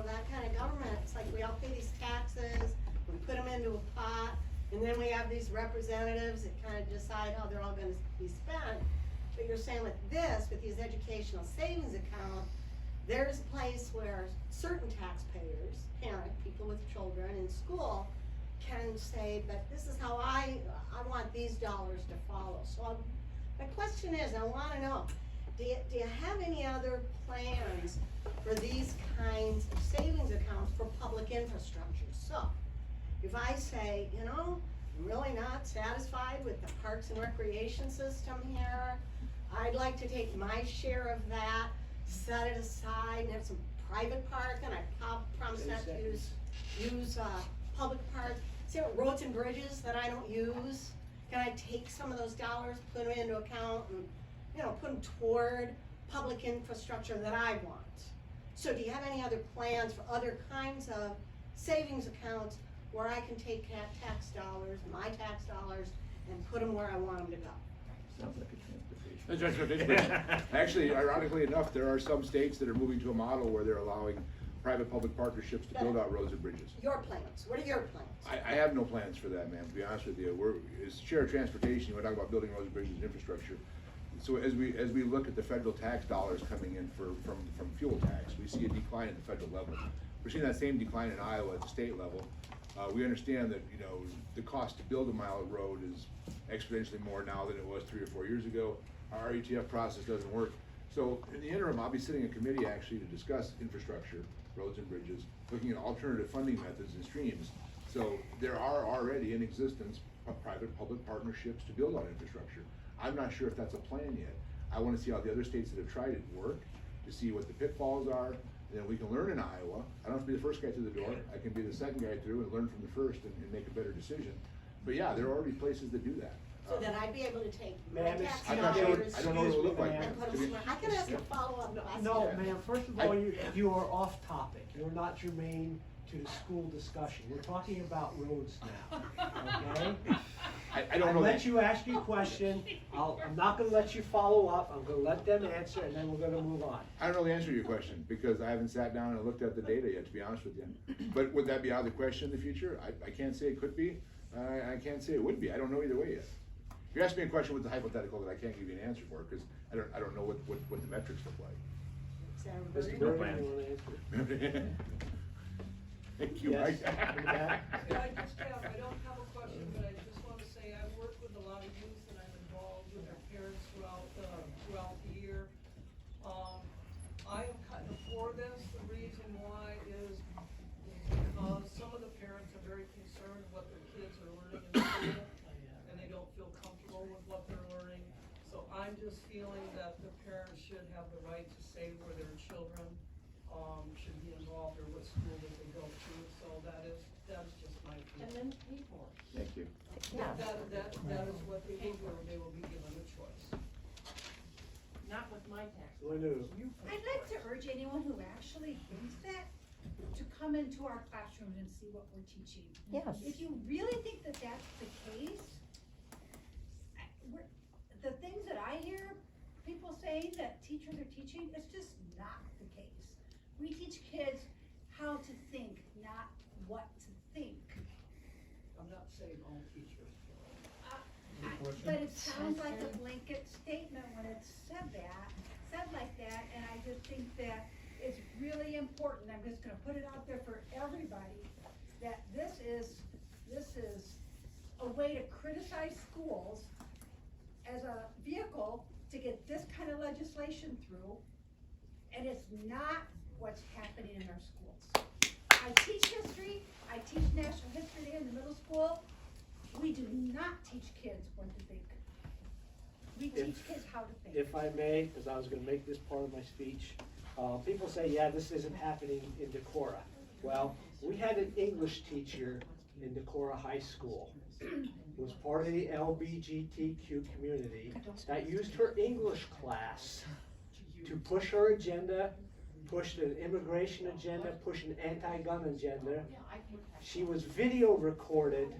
that kind of government, it's like we all pay these taxes, we put them into a pot, and then we have these representatives that kind of decide how they're all gonna be spent. But you're saying with these educational savings accounts, there's a place where certain taxpayers, people with children in school, can say, but this is how I want these dollars to follow. So my question is, I wanna know, do you have any other plans for these kinds of savings accounts for public infrastructure? So, if I say, I'm really not satisfied with the parks and recreation system here, I'd like to take my share of that, set it aside, and have some private park, and I promise not to use public parks. See what roads and bridges that I don't use? Can I take some of those dollars, put them into account, and put them toward public infrastructure that I want? So do you have any other plans for other kinds of savings accounts where I can take tax dollars, my tax dollars, and put them where I want them to go? Sounds like a That's transportation. transportation. Actually, ironically enough, there are some states that are moving to a model where they're allowing private-public partnerships to build out roads and bridges. Your plans, what are your plans? I have no plans for that, ma'am, to be honest with you. As chair of transportation, we're talking about building roads and bridges and infrastructure. So as we look at the federal tax dollars coming in from fuel tax, we see a decline at the federal level. We're seeing that same decline in Iowa at the state level. We understand that, the cost to build a mile of road is exponentially more now than it was 3 or 4 years ago. Our RUTF process doesn't work. So in the interim, I'll be sitting in a committee actually to discuss infrastructure, roads and bridges, looking at alternative funding methods and streams. So there are already in existence private-public partnerships to build out infrastructure. I'm not sure if that's a plan yet. I wanna see how the other states that have tried it work, to see what the pitfalls are, and then we can learn in Iowa. I don't have to be the first guy through the door, I can be the second guy through and learn from the first and make a better decision. But yeah, there are already places that do that. So that I'd be able to take my Ma'am, tax I'm not sure, dollars I don't know what it will look like. Excuse me, and ma'am. put them somewhere. I can ask a follow-up question. No, ma'am, first of all, I- you are off topic. You're not germane to the school discussion. We're talking about roads now, okay? I don't know. I'll let you ask your question. I'm not gonna let you follow up. I'm gonna let them answer, and then we're gonna move on. I don't know the answer to your question, because I haven't sat down and looked at the data yet, to be honest with you. But would that be out of the question in the future? I can't say it could be, I can't say it would be, I don't know either way yet. If you ask me a question with the hypothetical that I can't give you an answer for, because I don't know what the metrics look like. Senator Mr. Bergen? Bergen, you wanna answer? Thank you, Yes, Mike. in the back. I don't have a question, but I just want to say I've worked with a lot of youth and I'm involved with their parents throughout the year. I am kind of for this. The reason why is because some of the parents are very concerned what their kids are learning in school and they don't feel comfortable I'm just feeling that the parents should have the right to say where their children, should be involved or what school that they go to, so that is just my opinion. And then pay for it. Thank you. Yeah. That is what they will do, they will be given a choice. Not with my tax. Lanu. I'd like to urge anyone who actually thinks that to come into our classrooms and see what we're teaching. Yes. If you really think that that's the case, the things that I hear people saying that teachers are teaching, it's just not the case. We teach kids how to think, not what to think. I'm not saying all teachers. But it sounds like a blanket statement when it's said like that, and I just think that it's really important, I'm just gonna put it out there for everybody, that this is a way to criticize schools as a vehicle to get this kind of legislation through, and it's not what's happening in our schools. I teach history, I teach national history in the middle school. We do not teach kids what to think. We teach kids how to think. If I may, because I was gonna make this part of my speech, people say, yeah, this isn't happening in Decorah. Well, we had an English teacher in Decorah High School. Who was part of the LGBTQ community that used her English class to push her agenda, push an immigration agenda, push an anti-gun agenda. She was video recorded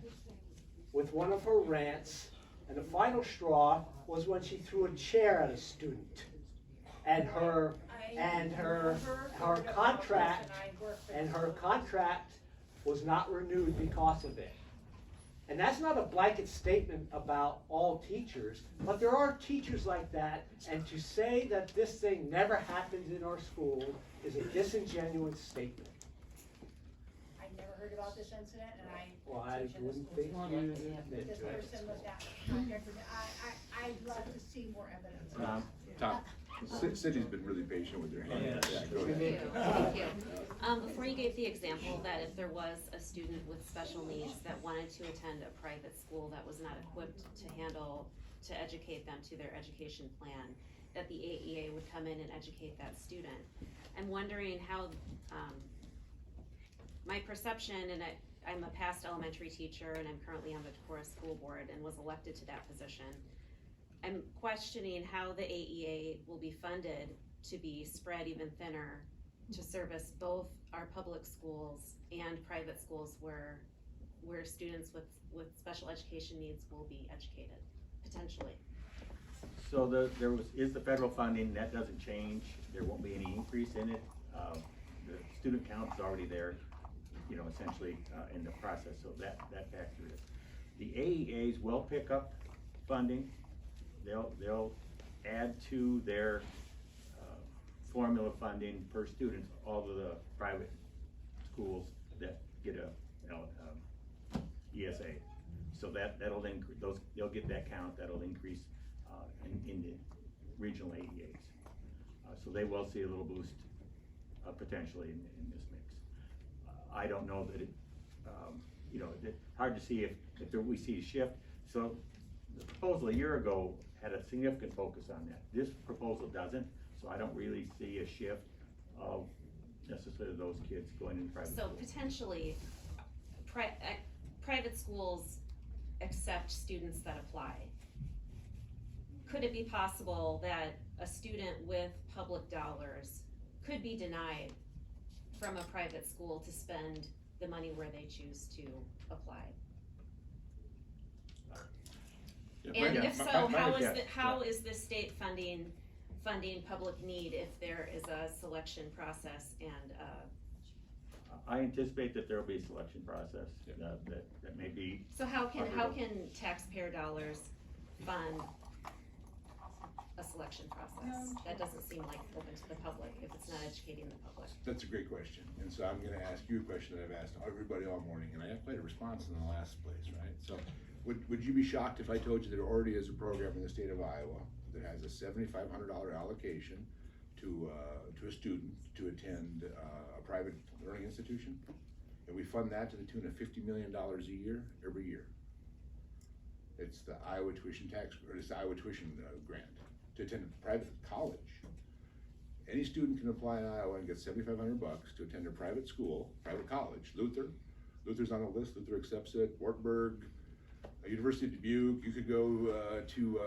with one of her rants, and the final straw was when she threw a chair at a student. And her contract was not renewed because of it. And that's not a blanket statement about all teachers, but there are teachers like that, and to say that this thing never happens in our school is a disingenuous statement. I never heard about this incident, and I. Well, I wouldn't think you'd admit This to it. person was not contacted. I'd love to see more evidence. Tom, Cindy's been really patient with her hand. Yeah, go Thank ahead. you, thank you. Before you gave the example that if there was a student with special needs that wanted to attend a private school that was not equipped to educate them to their education plan, that the AEA would come in and educate that student. I'm wondering how, my perception, and I'm a past elementary teacher and I'm currently on the Decorah School Board and was elected to that position. I'm questioning how the AEA will be funded to be spread even thinner to service both our public schools and private schools where students with special education needs will be educated, potentially. So there is the federal funding, that doesn't change, there won't be any increase in it. The student count is already there, essentially in the process, so that factor is. The AEAs will pick up funding. They'll add to their formula funding per student, all of the private schools that get a ESA. So that'll increase, they'll get that count, that'll increase in the regional AEAs. So they will see a little boost potentially in this mix. I don't know that it, it's hard to see if we see a shift. So the proposal a year ago had a significant focus on that. This proposal doesn't, so I don't really see a shift of necessarily those kids going into private schools. So potentially, private schools accept students that apply. Could it be possible that a student with public dollars could be denied from a private school to spend the money where they choose to apply? And if so, how is the state funding public need if there is a selection process and I anticipate that there will be a selection process that may be. So how can taxpayer dollars fund a selection process? That doesn't seem like open to the public if it's not educating the public. That's a great question, and so I'm gonna ask you a question that I've asked everybody all morning, and I have quite a response in the last place, right? So, would you be shocked if I told you there already is a program in the state of Iowa that has a $7,500 allocation to a student to attend a private learning institution? And we fund that to the tune of $50 million a year, every year. It's the Iowa tuition tax, or it's the Iowa tuition grant. to attend a private college. Any student can apply in Iowa and get $7,500 to attend a private school, private college. Luther's on the list. Luther accepts it. Wartburg, University of Dubuque. You could go to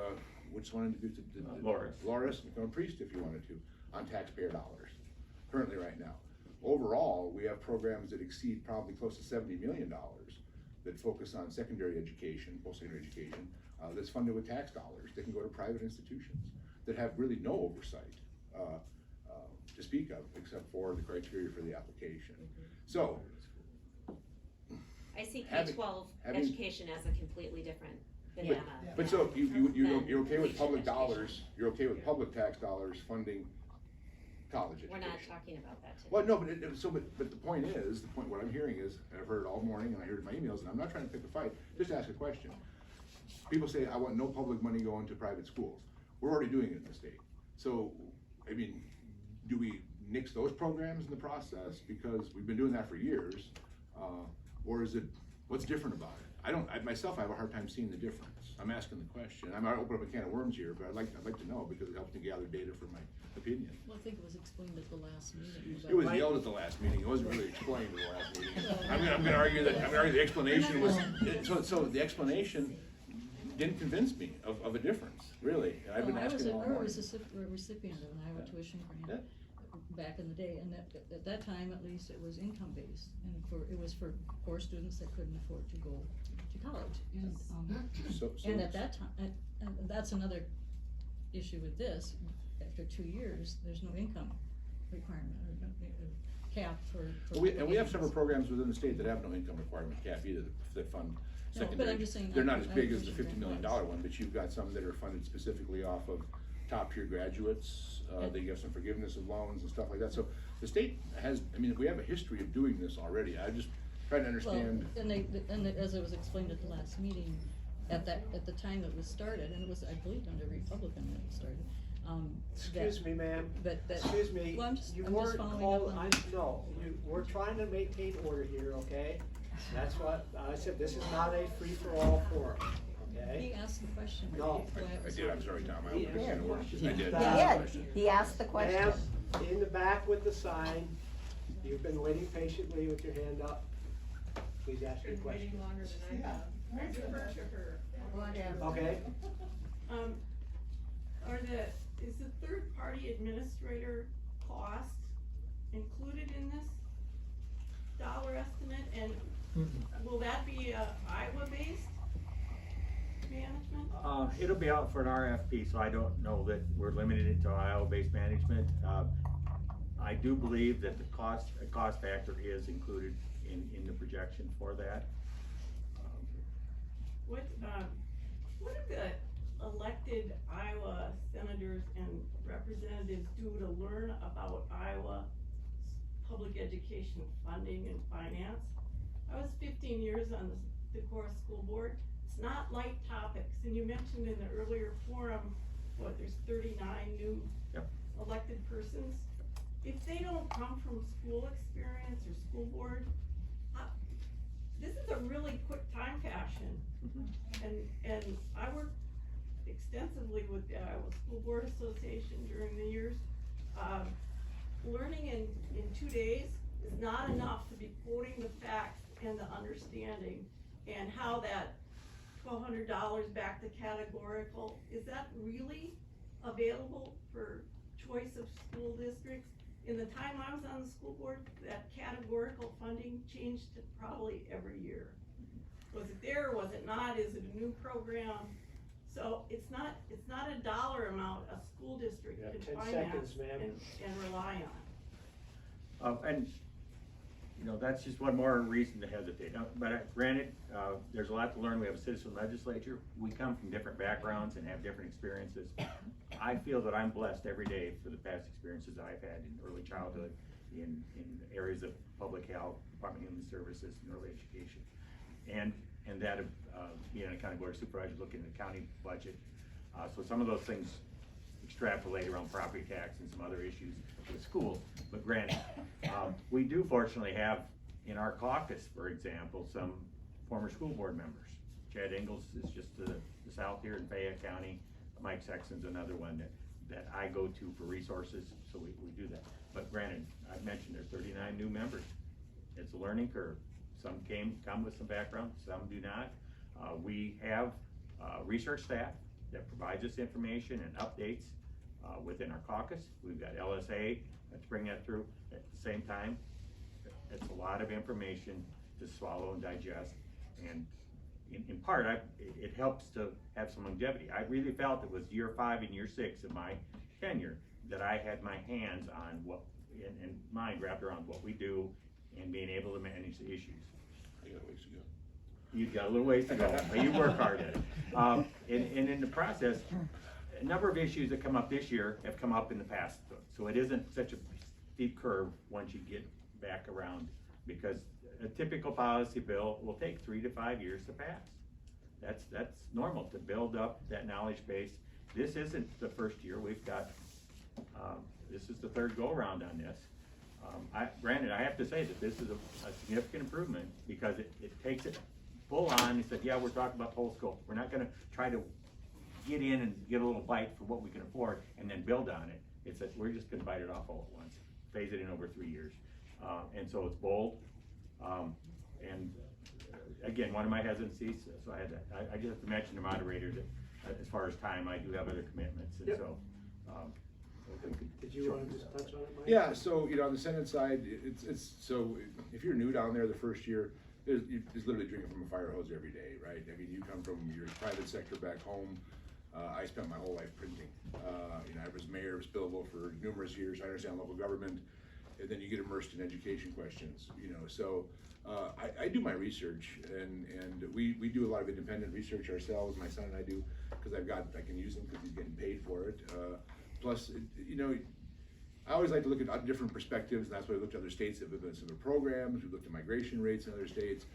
which one in Dubuque? Loris, become a priest if you wanted to, on taxpayer dollars. Currently, right now, overall, we have programs that exceed probably close to $70 million that focus on secondary education, post-secondary education, that's funded with tax dollars. They can go to private institutions that have really no oversight to speak of, except for the criteria for the application. So, I see having- K-12 having- education as a completely different banana. But so you're okay with Than public education. dollars, you're okay with public tax dollars funding college education? We're not talking about that today. Well, no, but the point is, what I'm hearing is, and I've heard it all morning and I heard it in my emails, and I'm not trying to pick a fight, just ask a question. People say, I want no public money going to private schools. We're already doing it in the state. So, I mean, do we nix those programs in the process? Because we've been doing that for years. Or is it, what's different about it? I have a hard time seeing the difference. I'm asking the question. I'm gonna open up a can of worms here, but I'd like to know because it helps me gather data for my opinion. Well, I think it was explained at the last meeting. It was yelled at the last meeting. It wasn't really explained at the last meeting. I'm gonna argue the explanation was, so the explanation didn't convince me of a difference, really. And I've been asking all I morning. was a recipient of an Iowa tuition grant back in the day, and at that time, at least, it was income-based. And it was for poor students that couldn't afford to go to college. And, and at that time, and that's another issue with this, after 2 years, there's no income requirement or cap for. And we have several programs within the state that have no income requirement cap either, that fund No, but secondary. I'm just saying, They're not as I big as the appreciate $50 million that. one, but you've got some that are funded specifically off of top tier graduates. They have some forgiveness of loans and stuff like that. So the state has, I mean, we have a history of doing this already. I just trying to understand. Well, as it was explained at the last meeting, at the time it was started, and it was, I believe, under Republican that it started. Excuse me, ma'am. That- Excuse me. Well, I'm just weren't following called- up on. we're trying to maintain order here, okay? That's what, I said, this is not a free-for-all forum, okay? He asked the question. No. I did, I'm sorry, Tom. I opened a can of worms. I did. He ask the did, question. he asked the question. Ma'am, in the back with the sign, you've been waiting patiently with your hand up. Please ask your Been question. waiting longer than I have. I defer to her. Okay, Is the third-party administrator cost included in this dollar estimate? And will that be Iowa-based management? It'll be out for an RFP, so I don't know that we're limited it to Iowa-based management. I do believe that the cost factor is included in the projection for that. What do the elected Iowa senators and representatives do to learn about Iowa public education funding and finance? I was 15 years on the Decorah School Board. It's not light topics, and you mentioned in the earlier forum, there's 39 new elected persons. If they don't come from school experience or school board, this is a really quick time fashion. And I worked extensively with the Iowa School Board Association during the years. Learning in 2 days is not enough to be quoting the facts and the understanding and how that $1,200 back to categorical, is that really available for choice of school districts? In the time I was on the school board, that categorical funding changed probably every year. Was it there, was it not, is it a new program? So it's not a dollar amount a school district You have can 10 finance seconds, ma'am. and rely on. And, that's just one more reason to hesitate. But granted, there's a lot to learn. We have a citizen legislature. We come from different backgrounds and have different experiences. I feel that I'm blessed every day for the past experiences I've had in early childhood, in areas of public health, Department of Human Services, and early education. And that of being a county board supervisor, looking at the county budget. So some of those things extrapolate around property tax and some other issues with schools. But granted, we do fortunately have in our caucus, for example, some former school board members. Chad Ingalls is just to the south here in Fayette County. Mike Sexton's another one that I go to for resources, so we do that. But granted, I mentioned there's 39 new members. It's a learning curve. Some come with some background, some do not. We have research staff that provides us information and updates within our caucus. We've got LSA to bring that through. At the same time, it's a lot of information to swallow and digest, and in part, it helps to have some longevity. I really felt it was year 5 and year 6 of my tenure that I had my hands on what, and mind wrapped around what we do and being able to manage the issues. I got a ways to go. You've got a little ways to go, but you work hard at it. And in the process, a number of issues that come up this year have come up in the past. So it isn't such a steep curve once you get back around, because a typical policy bill will take 3 to 5 years to pass. That's normal to build up that knowledge base. This isn't the first year. We've got, this is the 3rd go around on this. Granted, I have to say that this is a significant improvement, because it takes it full on. He said, yeah, we're talking about whole scope. We're not gonna try to get in and get a little bite for what we can afford and then build on it. It's that we're just gonna bite it off all at once, phase it in over 3 years. And so it's bold. And again, one of my hesitancies, so I just have to mention to moderator that as far as time, I do have other commitments, and so. Did you want to just touch on it, Mike? Yeah, so, on the Senate side, it's so if you're new down there the first year, it's literally drinking from a fire hose every day, right? I mean, you come from your private sector back home. I spent my whole life printing. I was mayor of Spillville for numerous years. I understand local government, and then you get immersed in education questions, So I do my research, and we do a lot of independent research ourselves. My son and I do, because I can use him because he's getting paid for it. Plus, I always like to look at different perspectives, and that's why we looked at other states that have been similar programs. We looked at migration rates in other states.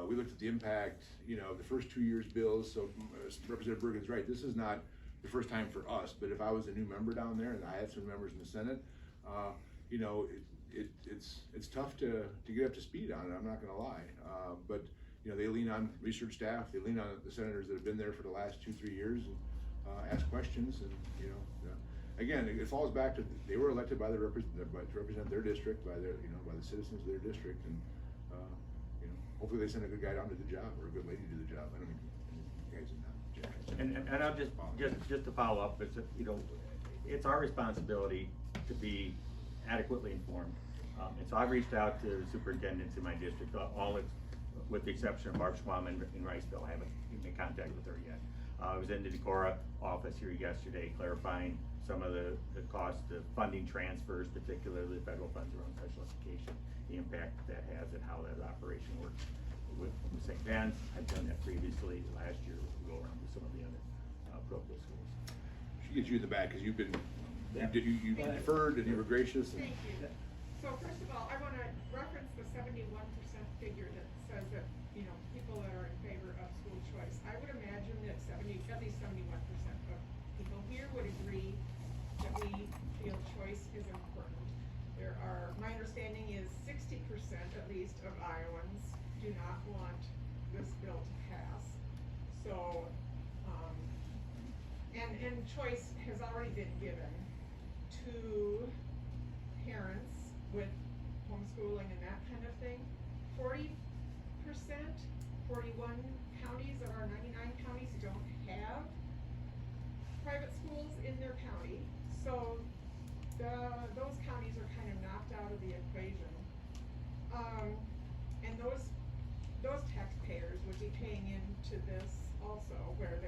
We looked at the impact, the first 2 years bills. So Representative Bergan's right. This is not the first time for us, but if I was a new member down there and I had some members in the Senate, it's tough to get up to speed on it. I'm not going to lie, but they lean on research staff. They lean on the senators that have been there for the last 2-3 years and ask questions. And again, it falls back to they were elected by to represent their district, by their by the citizens of their district, and hopefully they send a good guy down to the job or a good lady to the job. I don't mean you guys are not. And I'll just to follow up, it's our responsibility to be adequately informed. And so I've reached out to the superintendents in my district, all with the exception of Barb Schwam in Riceville. I haven't made contact with her yet. I was in the Decorah office here yesterday clarifying some of the cost of funding transfers, particularly the federal funds around special education, the impact that has and how that operation works with St. Ben's. I've done that previously last year. We'll go around with some of the other parochial schools. She gets you in the back because you deferred and you were gracious. And, thank you. So first of all, I want to reference the 71% figure that says that people that are in favor of school choice. I would imagine that at least 71% of people here would agree that we feel choice is important. My understanding is 60% at least of Iowans do not want this bill to pass. So, and choice has already been given to parents with homeschooling and that kind of thing. 40%, 41 counties of our 99 counties don't have private schools in their county. So those counties are kind of knocked out of the equation. And those taxpayers would be paying into this also, where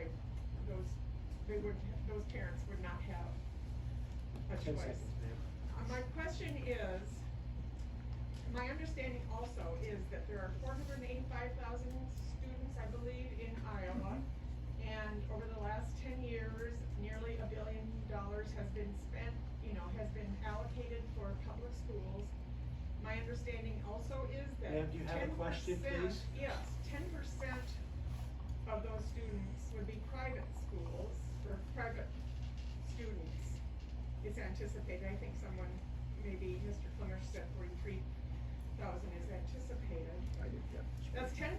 those parents would not have a choice. My question is, my understanding also is that there are 485,000 students, I believe, in Iowa, and over the last 10 years, nearly $1 billion has been spent, has been allocated for public schools. My understanding also is that Ma'am, do you have a question, please? Yes, 10% of those students would be private schools, or private students. It's anticipated, I think someone, maybe Mr. Klimesh said 43,000 is anticipated. That's 10%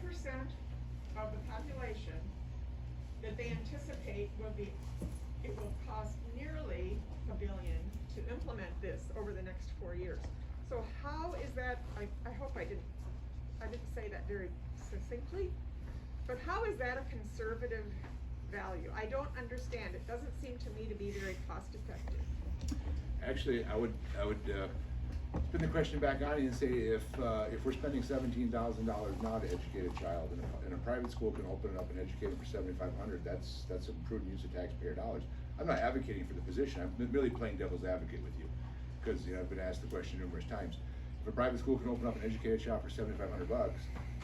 of the population that they anticipate it will cost nearly billion to implement this over the next 4 years. So how is that, I hope I didn't say that very succinctly, but how is that a conservative value? I don't understand. It doesn't seem to me to be very cost effective. Actually, I would spin the question back on you and say if we're spending $17,000 now to educate a child, and a private school can open it up and educate them for $7,500, that's a prudent use of taxpayer dollars. I'm not advocating for the position. I'm merely playing devil's advocate with you, because I've been asked the question numerous times. If a private school can open up and educate a child for $7,500,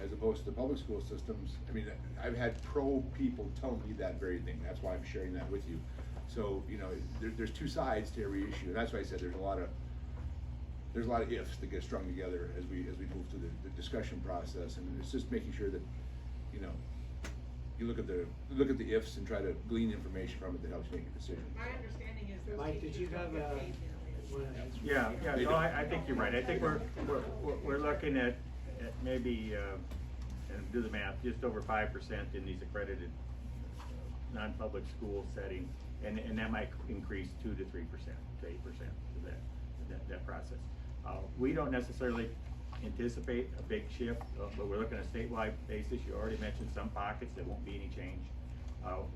as opposed to the public school systems, I mean, I've had pro people tell me that very thing. That's why I'm sharing that with you. So there's two sides to every issue, and that's why I said there's a lot of ifs that get strung together as we move through the discussion process, and it's just making sure that you look at the ifs and try to glean information from it that helps you make a decision. My understanding is those Mike, did you teachers have don't get a? paid nearly as Yeah, no, I think you're right. I think we're looking at maybe, and do the math, just over 5% in these accredited non-public school settings, and that might increase 2 to 3% to 8% of that process. We don't necessarily anticipate a big shift, but we're looking at a statewide basis. You already mentioned some pockets, there won't be any change.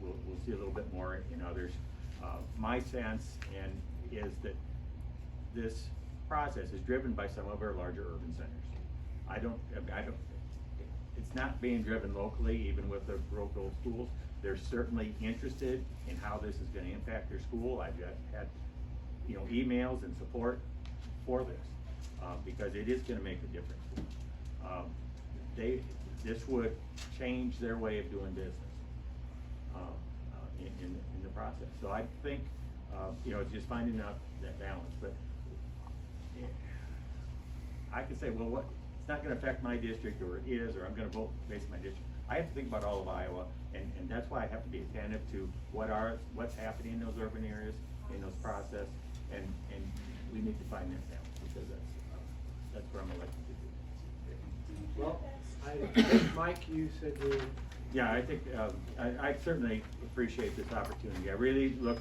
We'll see a little bit more in others. My sense is that this process is driven by some of our larger urban centers. It's not being driven locally, even with the local schools. They're certainly interested in how this is gonna impact their school. I've had, emails and support for this, because it is gonna make a difference. This would change their way of doing business, in the process. So I think, it's just finding out that balance, but I could say, well, it's not gonna affect my district, or it is, or I'm gonna vote based on my district. I have to think about all of Iowa, and that's why I have to be attentive to what's happening in those urban areas, in those process, and we need to find that balance, because that's what I'm elected to do. Well, I think, Mike, you said you. Yeah, I think, I certainly appreciate this opportunity. I really look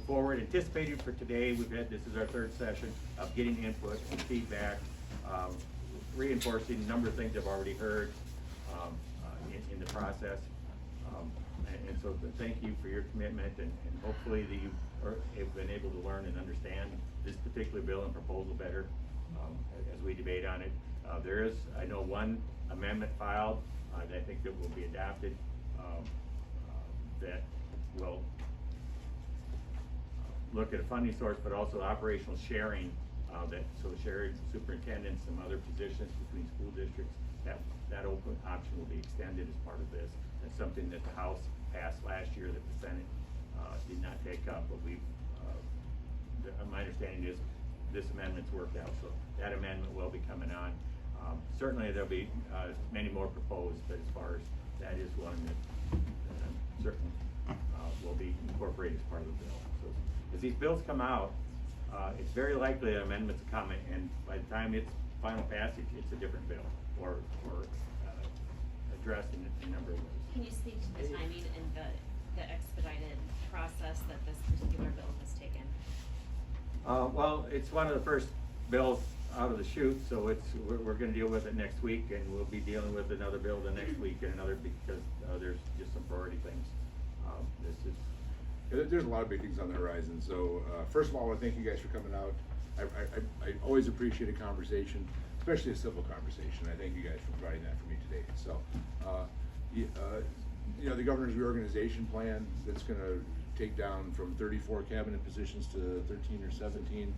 forward, anticipating for today. This is our third session of getting input and feedback, reinforcing a number of things I've already heard in the process. And so thank you for your commitment, and hopefully that you have been able to learn and understand this particular bill and proposal better as we debate on it. There is, I know, one amendment filed that I think that will be adopted that will look at a funding source, but also operational sharing, so sharing superintendents, some other positions between school districts. That open option will be extended as part of this. That's something that the House passed last year that the Senate did not take up, but my understanding is this amendment's worked out, so that amendment will be coming on. Certainly there'll be many more proposed, but as far as that is one that I'm certain will be incorporated as part of the bill. So as these bills come out, it's very likely an amendment's coming, and by the time it's final passage, it's a different bill, or addressed in a number of ways. Can you speak to the timing and the expedited process that this particular bill has taken? Well, it's one of the first bills out of the chute, so we're gonna deal with it next week, and we'll be dealing with another bill the next week, and another, because there's just some priority things. There's a lot of big things on the horizon. So first of all, I want to thank you guys for coming out. I always appreciate a conversation, especially a civil conversation. I thank you guys for providing that for me today. So, the governor's reorganization plan, that's going to take down from 34 cabinet positions to 13 or 17.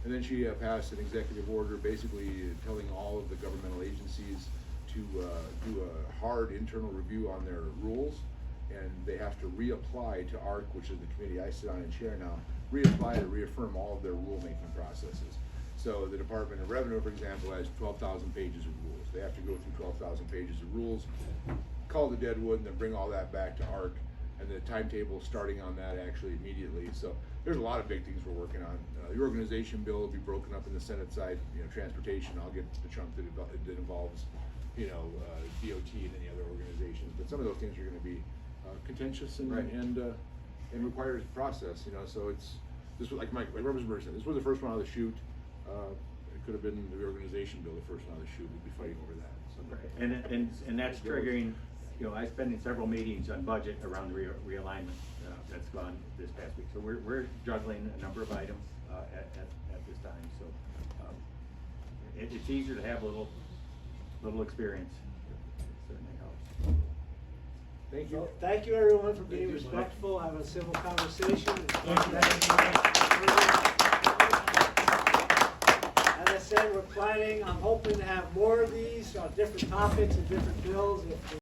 And then she passed an executive order basically telling all of the governmental agencies to do a hard internal review on their rules, and they have to reapply to ARC, which is the committee I sit on and chair now, reapply to reaffirm all of their rulemaking processes. So the Department of Revenue, for example, has 12,000 pages of rules. They have to go through 12,000 pages of rules, call the deadwood, and then bring all that back to ARC, and the timetable starting on that actually immediately. So there's a lot of big things we're working on. The organization bill will be broken up in the Senate side. Transportation, I'll get the chunk that involves, DOT and any other organizations. But some of those things are going to be contentious and requires process. So this was like Representative said, this was the first one out of the chute. It could have been the reorganization bill, the first one out of the chute. We'd be fighting over that. So. And that's triggering, you know, I spent in several meetings on budget around the realignment that's gone this past week. So we're juggling a number of items at this time. So it's easier to have a little experience. It certainly helps. Thank you. So, thank you everyone for being Thank you, Mike. respectful, having a civil conversation. As I said, we're planning, I'm hoping to have more of these, different topics and different bills. If